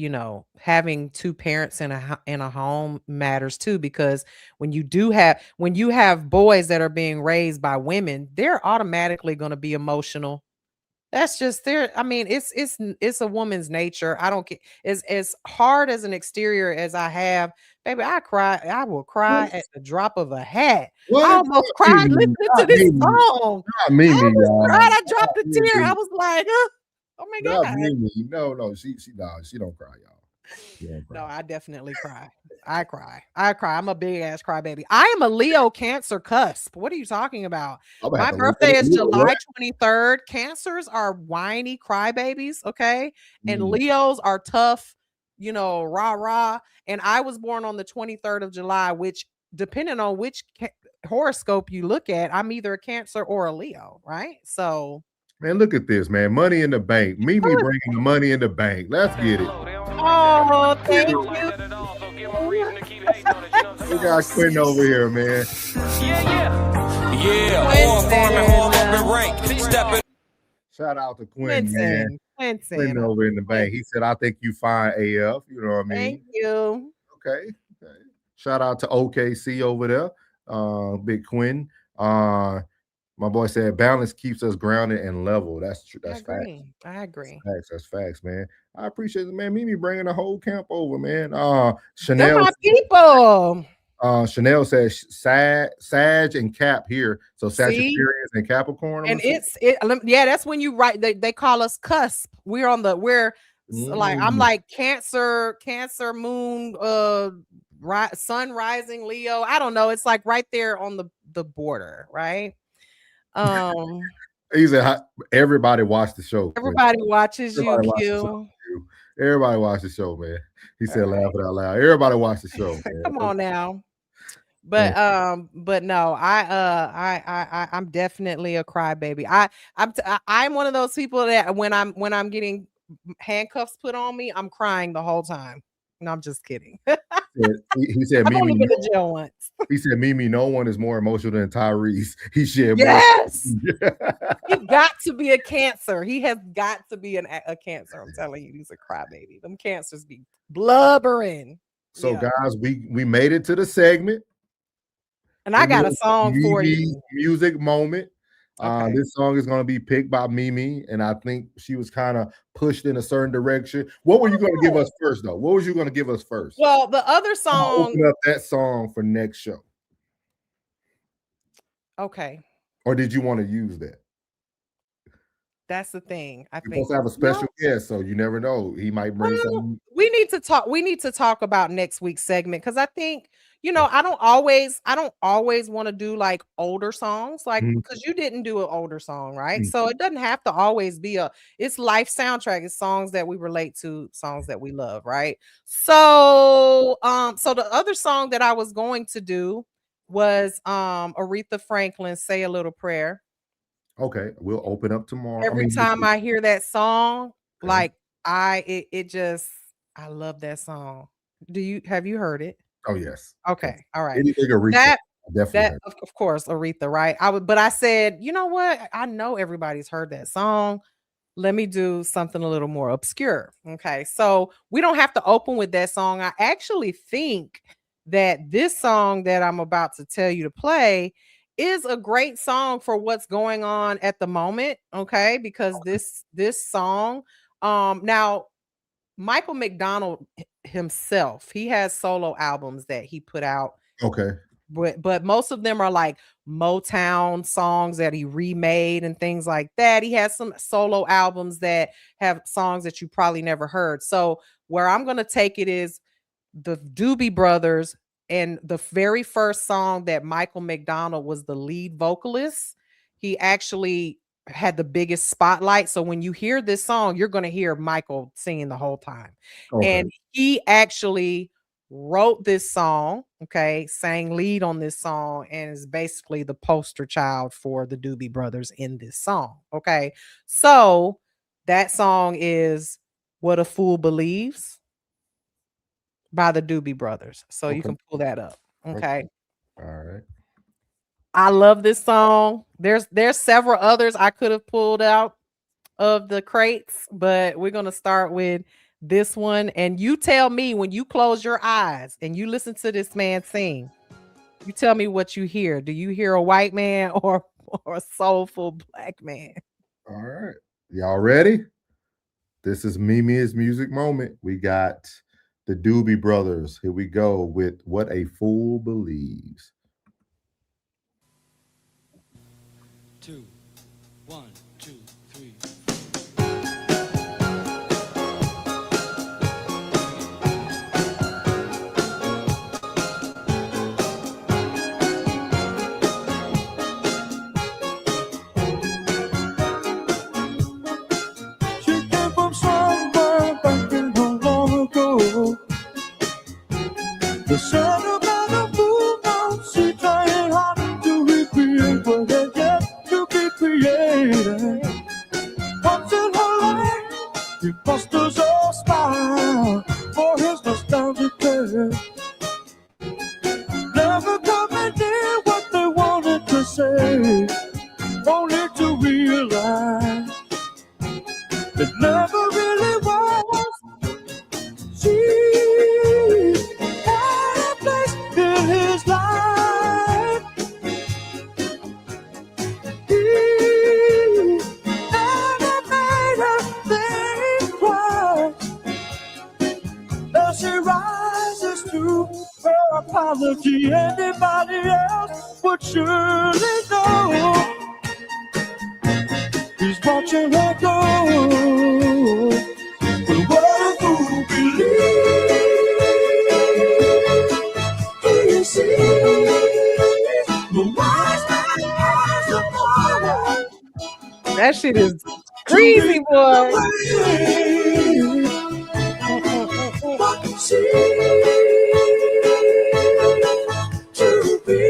having two parents in a home matters too, because when you have boys that are being raised by women, they're automatically going to be emotional. That's just there. I mean, it's a woman's nature. I don't care. As hard as an exterior as I have, baby, I will cry at the drop of a hat.
What?
I almost cried listening to
Not
this
Mimi.
song.
Not
I
Mimi,
almost
y'all.
cried. I dropped a
Not
tear. I
Mimi.
was like, oh my
Not
God.
Mimi. No, she don't cry, y'all. She don't
No,
cry.
I definitely cry. I cry. I'm a big ass crybaby. I am a Leo Cancer cusp. What are you talking about?
I'm gonna
My
have to look
birthday
that
is
up. You know
July
what?
23rd. Cancers are whiny crybabies, okay? And
Mm.
Leos are tough, rah rah. And I was born on the 23rd of July, which depending on which horoscope you look at, I'm either a Cancer or a Leo, right? So,
Man, look at this, man. Money in the bank. Mimi bringing the money in the bank. Let's get it.
oh, thank you.
We got Quentin over here, man. Shout out to Quentin, man. Quentin over in the bank. He said, I think you fine AF. You know what I mean?
Thank you.
Okay. Shout out to OKC over there. Big Quentin. My boy said balance keeps us grounded and level. That's true. That's facts.
I agree.
That's facts, man. I appreciate it, man. Mimi bringing the whole camp over, man.
They're
Chanel.
my people.
Chanel says Sag and Cap here. So Sagittarius and Capricorn.
And that's when you write. They call us cusp. I'm like Cancer, Moon, Sun rising, Leo. I don't know. It's like right there on the border, right?
He said everybody watch the show.
Everybody watches
everybody
you.
Everybody watch the show, man. He said, laugh it out loud. Everybody watch the show, man.
Come on now. But no, I'm definitely a crybaby. I'm one of those people that when I'm getting handcuffs put on me, I'm crying the whole time. No, I'm just kidding.
He said,
I've
Mimi.
only been to jail once.
He said, Mimi, no one is more emotional than Tyrese. He shared
yes. He got to be a Cancer. He has got to be a Cancer. I'm telling you, he's a crybaby. Them Cancers be blubbering.
So, guys, we made it to the segment.
And I got a song for you.
Music moment.
Okay.
This song is going to be picked by Mimi, and I think she was kind of pushed in a certain direction. What were you going to give us first, though? What was you going to give us first?
Well, the other song.
Open up that song for next show.
Okay.
Or did you want to use that?
That's the thing. I think
supposed to have a special guest, so you never know. He might bring something.
We need to talk about next week's segment because I think, I don't always want to do like older songs, like because you didn't do an older song, right? So it doesn't have to always be it's life soundtrack. It's songs that we relate to, songs that we love, right? So so the other song that I was going to do was Aretha Franklin, Say a Little Prayer.
Okay, we'll open up tomorrow.
Every time I hear that song, like I love that song. Have you heard it?
Oh yes.
Okay. All right.
Anything Aretha, definitely.
Of course, Aretha, right? But I said, you know what? I know everybody's heard that song. Let me do something a little more obscure. Okay. So we don't have to open with that song. I actually think that this song that I'm about to tell you to play is a great song for what's going on at the moment. Okay. Because this song, now Michael McDonald himself, he has solo albums that he put out.
Okay.
But most of them are like Motown songs that he remade and things like that. He has some solo albums that have songs that you probably never heard. So where I'm going to take it is the Doobie Brothers, and the very first song that Michael McDonald was the lead vocalist. He actually had the biggest spotlight. So when you hear this song, you're going to hear Michael singing the whole time. Okay. And he actually wrote this song, okay, sang lead on this song, and is basically the poster child for the Doobie Brothers in this song. Okay. So that song is What a Fool Believes by the Doobie Brothers. So you
Okay.
can pull that up. Okay.
All right.
I love this song. There's several others I could have pulled out of the crates, but we're gonna start with this one. And you tell me when you close your eyes and you listen to this man sing, you tell me what you hear. Do you hear a white man or a soulful black man?
All right. Y'all ready? This is Mimi's music moment. We got the Doobie Brothers. Here we go with What a Fool Believes.
2, 1, 2, 3.
She came from somewhere back in the long ago. The sentimental of moon now, she trying hard to recreate what had yet to be created. Once in her life, he fosters a smile for his nostalgic tale. Never coming near what they wanted to say, only to realize it never really was. She had a place in his life. He never made her think twice. As she rises to her apology, anybody else would surely know. He's watching her go. But what a fool believes. Do you see? The wise man has the power
That shit is crazy, boy.
what can she to be?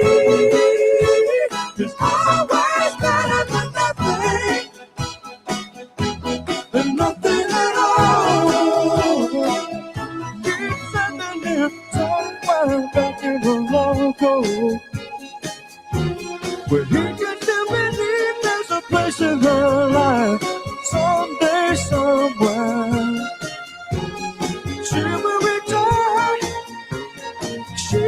Is always better than nothing. And nothing at all. Keep sending him somewhere back in the long ago, where he can still believe there's a place in her life. Someday, somewhere, she will return. She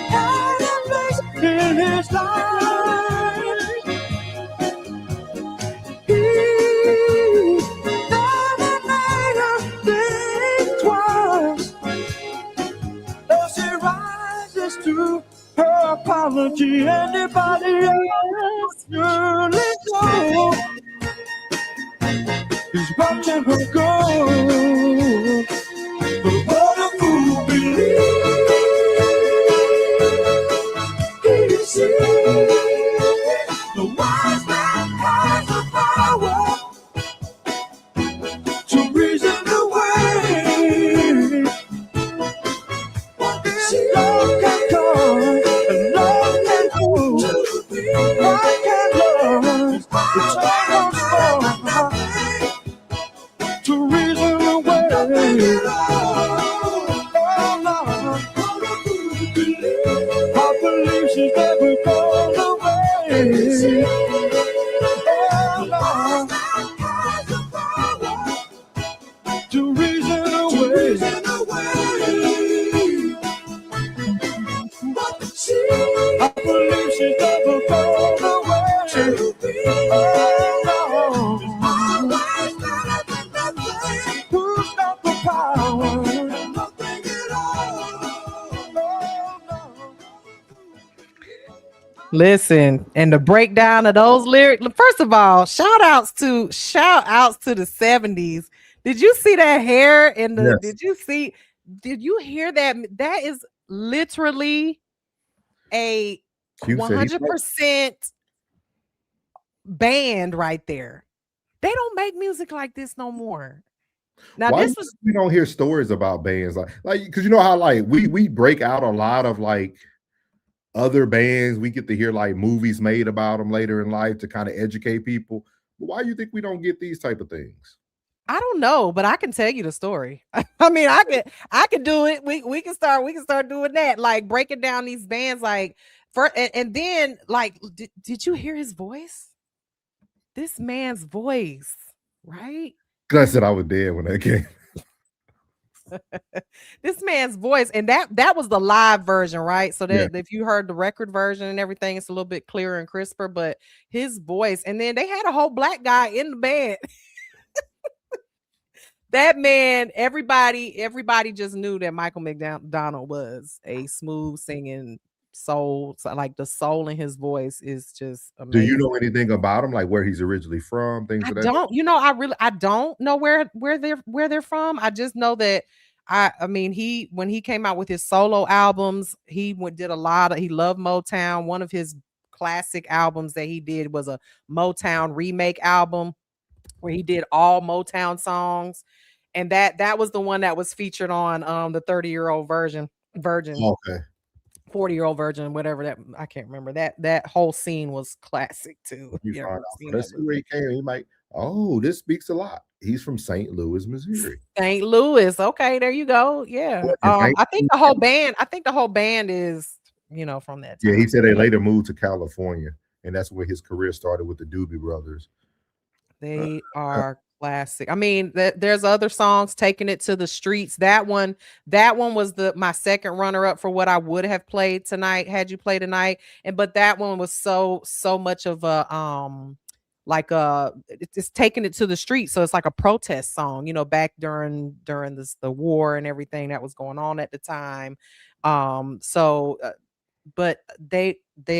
had a place in his life. He never made her think twice. As she rises to her apology, anybody else surely know. He's watching her go. But what a fool believes. He sees the wise man has the power to reason away what love can come and love can go. Why can't love return on storm to reason away? Oh Lord, I believe she's never gone away. Oh Lord, to reason away. I believe she's never gone away. Oh Lord, who's got the power? Nothing at all. Oh no.
Listen, and the breakdown of those lyrics. First of all, shout outs to the 70s. Did you see that hair in the
Yes.
did you hear that? That is literally a
Q said he
100% band right there. They don't make music like this no more. Now
Why
this was
we don't hear stories about bands like because you know how like we break out a lot of like other bands. We get to hear like movies made about them later in life to kind of educate people. But why do you think we don't get these type of things?
I don't know, but I can tell you the story. I mean, I can do it. We can start doing that, like breaking down these bands, like and then like, did you hear his voice? This man's voice, right?
I said I was dead when that came.
This man's voice, and that was the live version, right? So
Yeah.
that if you heard the record version and everything, it's a little bit clearer and crisper, but his voice, and then they had a whole black guy in the band. That man, everybody just knew that Michael McDonald was a smooth singing soul. So like the soul in his voice is just
Do
amazing.
you know anything about him, like where he's originally from, things
I
of that?
don't, I don't know where they're from. I just know that I mean when he came out with his solo albums, he did a lot of, he loved Motown. One of his classic albums that he did was a Motown remake album where he did all Motown songs. And that was the one that was featured on the 30-year-old virgin
Okay.
40-year-old virgin, whatever that, I can't remember. That whole scene was classic too.
You
You
find
ever
out.
seen
Let's
that
see where he came. He might, oh, this speaks a lot. He's from St. Louis, Missouri.
St. Louis. Okay, there you go. Yeah.
And
I think the whole band is, from that
yeah,
time.
he said they later moved to California, and that's where his career started with the Doobie Brothers.
They are classic. I mean, there's other songs, Taking It to the Streets. That one was my second runner up for what I would have played tonight had you play tonight. But that one was so much of a it's Taking It to the Streets, so it's like a protest song, back during the war and everything that was going on at the time. But they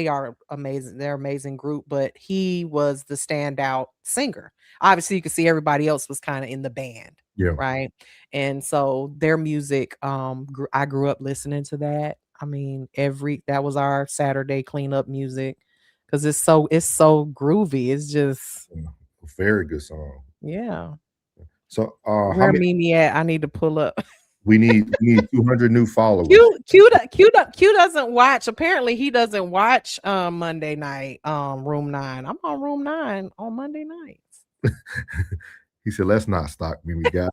are amazing. They're an amazing group, but he was the standout singer. Obviously, you can see everybody else was kind of in the band.
Yeah.
Right. And so their music, I grew up listening to that. I mean, that was our Saturday cleanup music because it's so groovy. It's just
A very good song.
yeah.
So
Where Mimi at? I need to pull up.
we need 200 new followers.
Q doesn't watch. Apparently, he doesn't watch Monday night. Room 9. I'm on Room 9 on Monday nights.
He said, "Let's not stalk Mimi, guys."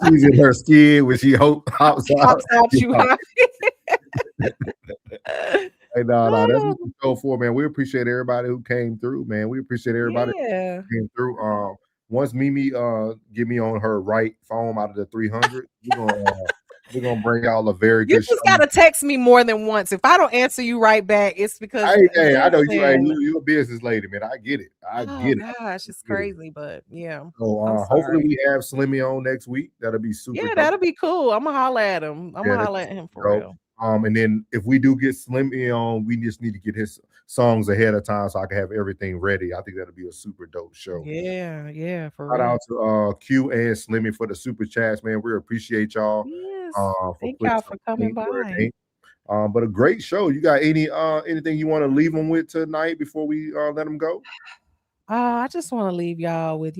She's in her skin when she hops out.
You.
Hey, no, that's what we go for, man. We appreciate everybody who came through, man. We appreciate everybody who came through. Once Mimi get me on her right phone out of the 300, we're gonna bring y'all a very good.
You just gotta text me more than once. If I don't answer you right back, it's because
hey, I know you're a business lady, man. I get it. I get it.
Gosh, it's crazy, but yeah.
So hopefully we have Slimmy on next week. That'll be super.
Yeah, that'll be cool. I'm gonna holler at him. I'm gonna holler at him for real.
And then if we do get Slimmy on, we just need to get his songs ahead of time so I can have everything ready. I think that'll be a super dope show.
Yeah, for
Shout out to Q and Slimmy for the super chats, man. We appreciate y'all.
Yes. Thank y'all for coming by.
But a great show. You got anything you want to leave them with tonight before we let them go?
I just want to leave y'all with,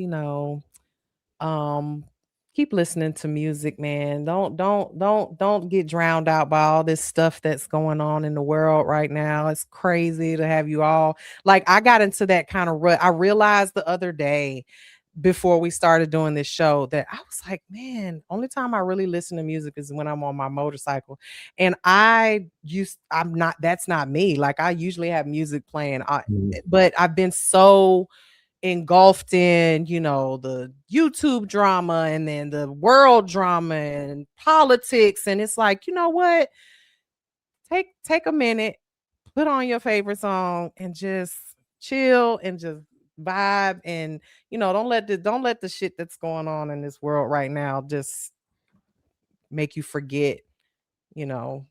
keep listening to music, man. Don't get drowned out by all this stuff that's going on in the world right now. It's crazy to have you all, like, I got into that kind of rut. I realized the other day before we started doing this show that I was like, man, only time I really listen to music is when I'm on my motorcycle. And that's not me. Like, I usually have music playing, but I've been so engulfed in, the YouTube drama and then the world drama and politics. And it's like, you know what? Take a minute, put on your favorite song and just chill and just vibe. And, don't let the shit that's going on in this world right now just make you forget,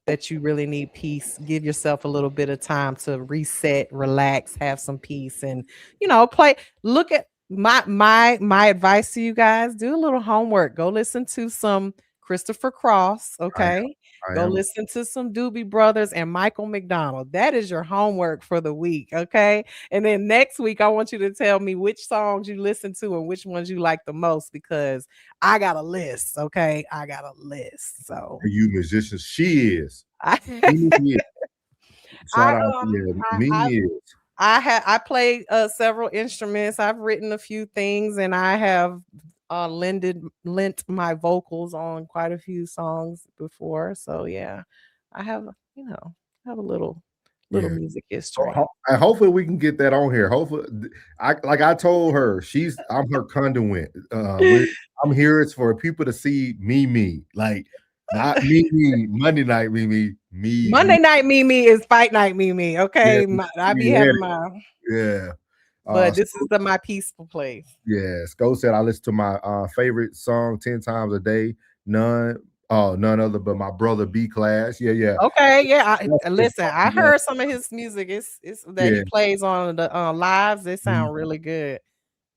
that you really need peace. Give yourself a little bit of time to reset, relax, have some peace, and look at my advice to you guys. Do a little homework. Go listen to some Christopher Cross, okay?
I
Go
am.
listen to some Doobie Brothers and Michael McDonald. That is your homework for the week, okay? And then next week, I want you to tell me which songs you listen to and which ones you like the most because I got a list, okay? I got a list. So
You musicians, she is.
I
Mimi is. Shout
I
out to you. Mimi is.
I play several instruments. I've written a few things and I have lent my vocals on quite a few songs before. So yeah, I have, have a little
Yeah.
music history.
And hopefully we can get that on here. Hopefully, I told her, I'm her conduit. I'm here. It's for people to see me, like not me. Monday night me.
Monday night Mimi is fight night Mimi. Okay, I be having my but this is my peaceful place.
Yeah, Sco said I listen to my favorite song 10 times a day. None other but my brother B Class. Yeah.
Okay, yeah. Listen, I heard some of his music. It's that he plays on the lives. They sound really good.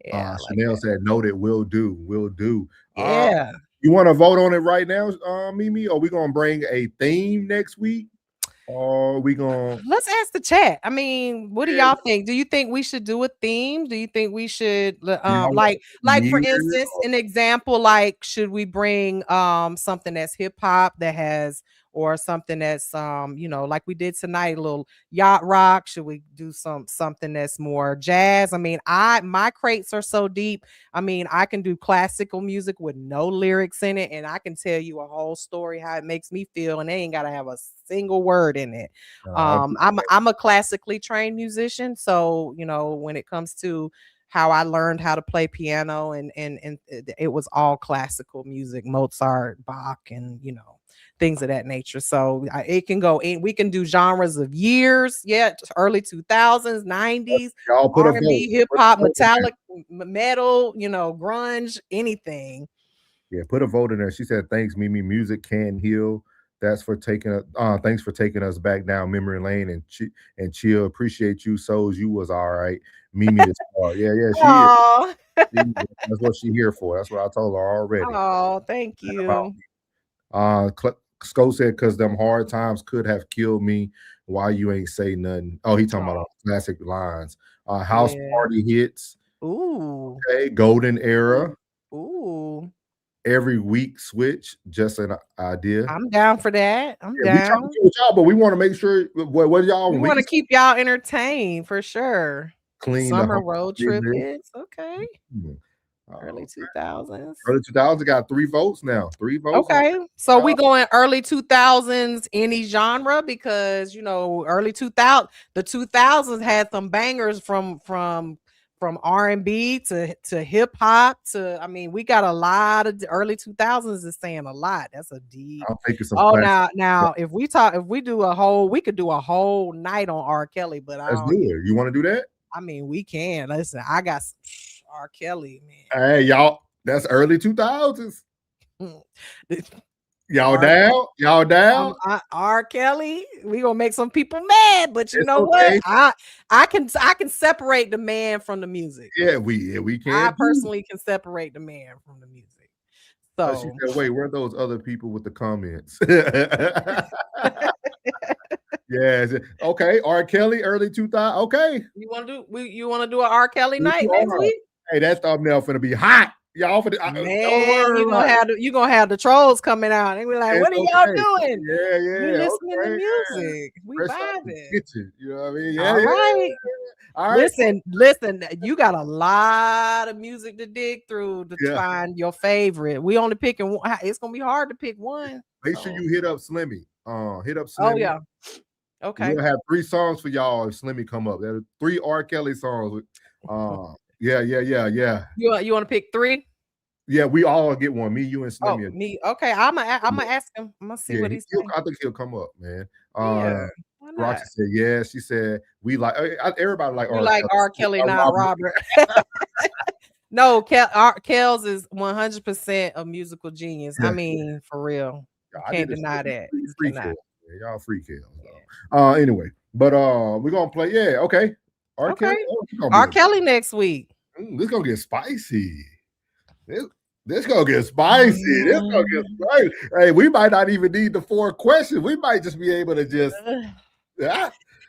Yeah.
Chanel said noted, will do.
Yeah.
You want to vote on it right now, Mimi? Or we gonna bring a theme next week? Or we gonna
let's ask the chat. I mean, what do y'all think? Do you think we should do a theme? Do you think we should like for instance, an example, like should we bring something that's hip hop that has or something that's like we did tonight, a little yacht rock? Should we do something that's more jazz? I mean, my crates are so deep. I mean, I can do classical music with no lyrics in it, and I can tell you a whole story how it makes me feel, and they ain't gotta have a single word in it. I'm a classically trained musician, so when it comes to how I learned how to play piano and it was all classical music, Mozart, Bach, and things of that nature. So it can go in. We can do genres of years, early 2000s, 90s, R&B, hip hop, metallic, metal, grunge, anything.
Yeah, put a vote in there. She said, "Thanks, Mimi. Music can heal. That's for taking thanks for taking us back down memory lane and chill. Appreciate you, souls. You was all right. Mimi is hard. Yeah, she is. That's what she here for. That's what I told her already.
Oh, thank you.
Sco said, "Cause them hard times could have killed me. Why you ain't say nothing?" Oh, he talking about classic lines. House party hits.
Ooh.
Okay, golden era.
Ooh.
Every week switch, just an idea.
I'm down for that. I'm down.
With y'all, but we want to make sure what y'all
we want to keep y'all entertained for sure.
Clean
summer road trip hits. Okay. Early 2000s.
Early 2000s got 3 votes now. 3 votes.
Okay. So we going early 2000s any genre because early 2000 the 2000s had some bangers from R&B to hip hop to we got a lot of early 2000s is saying a lot. That's a deep.
I'll take some
now if we could do a whole night on R. Kelly, but
let's do it. You want to do that?
I mean, we can. Listen, I got R. Kelly, man.
Hey, y'all, that's early 2000s. Y'all down? Y'all down?
R. Kelly, we gonna make some people mad, but you know what? I can separate the man from the music.
Yeah, we can.
I personally can separate the man from the music. So
she said, "Wait, where are those other people with the comments?" Yeah. Okay. R. Kelly, early 2000. Okay.
You want to do an R. Kelly night next week?
Hey, that thumbnail finna be hot. Y'all
you gonna have the trolls coming out and be like, "What are y'all doing?"
Yeah.
We listening to music. We vibing.
You know what I mean?
Yeah. All right. Listen. You got a lot of music to dig through to find your favorite. We only picking one. It's gonna be hard to pick one.
Make sure you hit up Slimmy. Hit up Slimmy.
Oh yeah. Okay.
We'll have 3 songs for y'all if Slimmy come up. There are 3 R. Kelly songs. Yeah.
You want to pick 3?
Yeah, we all get one. Me, you, and Slimmy.
Oh, me. Okay, I'm gonna ask him. I'm gonna see what he's saying.
I think he'll come up, man.
Roxy
said, "Yeah." She said, "We like everybody like
R. Kelly, not Robert." No, Kells is 100% a musical genius. I mean, for real, can't deny that.
Y'all free Kells. Anyway, but we're gonna play. Yeah, okay. R. Kelly
next week.
This gonna get spicy. This gonna get spicy. This gonna get spicy. Hey, we might not even need the 4 questions. We might just be able to just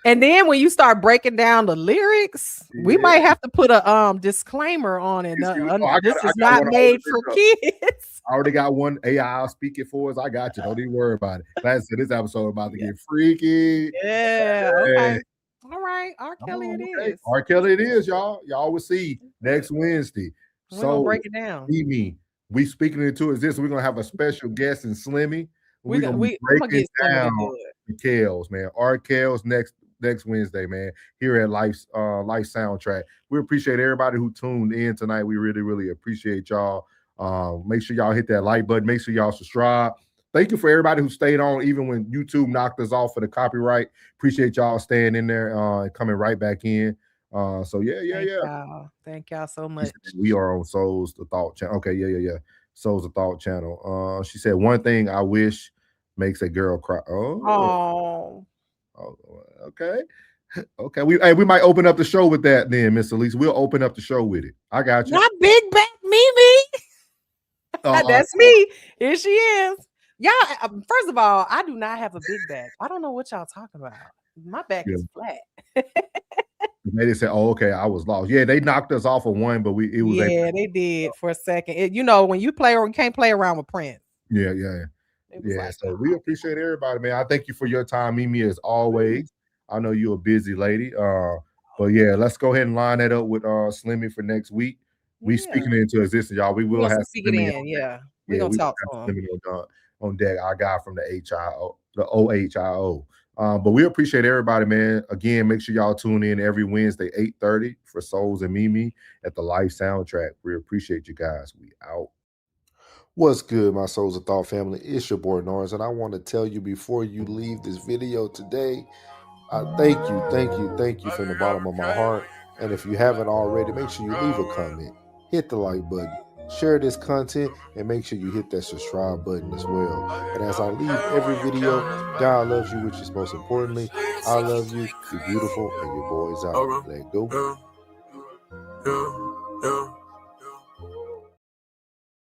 And then when you start breaking down the lyrics, we might
Yeah.
have to put a disclaimer on it.
You see,
This is
I got
not
one
made
already
for
up.
kids.
I already got one AI. I'll speak it for us. I got you. Don't even worry about it. Like I said, this episode about to get freaky.
Yeah. Okay. All right. R. Kelly it
Okay.
is.
R. Kelly it is, y'all. Y'all will see next Wednesday.
We're gonna break it down.
We speaking into existence. We're gonna have a special guest in Slimmy.
I'm gonna get
down
Slimmy to do it.
the Kells, man. R. Kells next Wednesday, man. Here at Life Soundtrack. We appreciate everybody who tuned in tonight. We really, really appreciate y'all. Make sure y'all hit that like button. Make sure y'all subscribe. Thank you for everybody who stayed on, even when YouTube knocked us off for the copyright. Appreciate y'all staying in there and coming right back in. So yeah.
Thank y'all so much.
We are on Souls the Thought channel. Okay, yeah. Souls the Thought channel. She said one thing I wish makes a girl cry. Oh, okay. Okay. We might open up the show with that then, Miss Elise. We'll open up the show with it. I got you.
Not Big Back Mimi. That's me. Here she is. Y'all, first of all, I do not have a big back. I don't know what y'all talking about. My back is flat.
They said, "Oh, okay, I was lost." Yeah, they knocked us off of one, but
they did for a second. You know, when you play or you can't play around with Prince.
Yeah. So we appreciate everybody, man. I thank you for your time, Mimi, as always. I know you're a busy lady. But yeah, let's go ahead and line that up with Slimmy for next week. We speaking into existence, y'all. We will have
Slimmy we're gonna talk to him.
On deck, our guy from the OHIO. But we appreciate everybody, man. Again, make sure y'all tune in every Wednesday, 8:30 for Souls and Mimi at the Life Soundtrack. We appreciate you guys. We out. What's good, my Souls of Thought family? It's your boy Norris, and I want to tell you before you leave this video today, thank you from the bottom of my heart. And if you haven't already, make sure you leave a comment, hit the like button, share this content, and make sure you hit that subscribe button as well. And as I leave every video, God loves you, which is most importantly. I love you. You're beautiful, and your boy's out. Let go.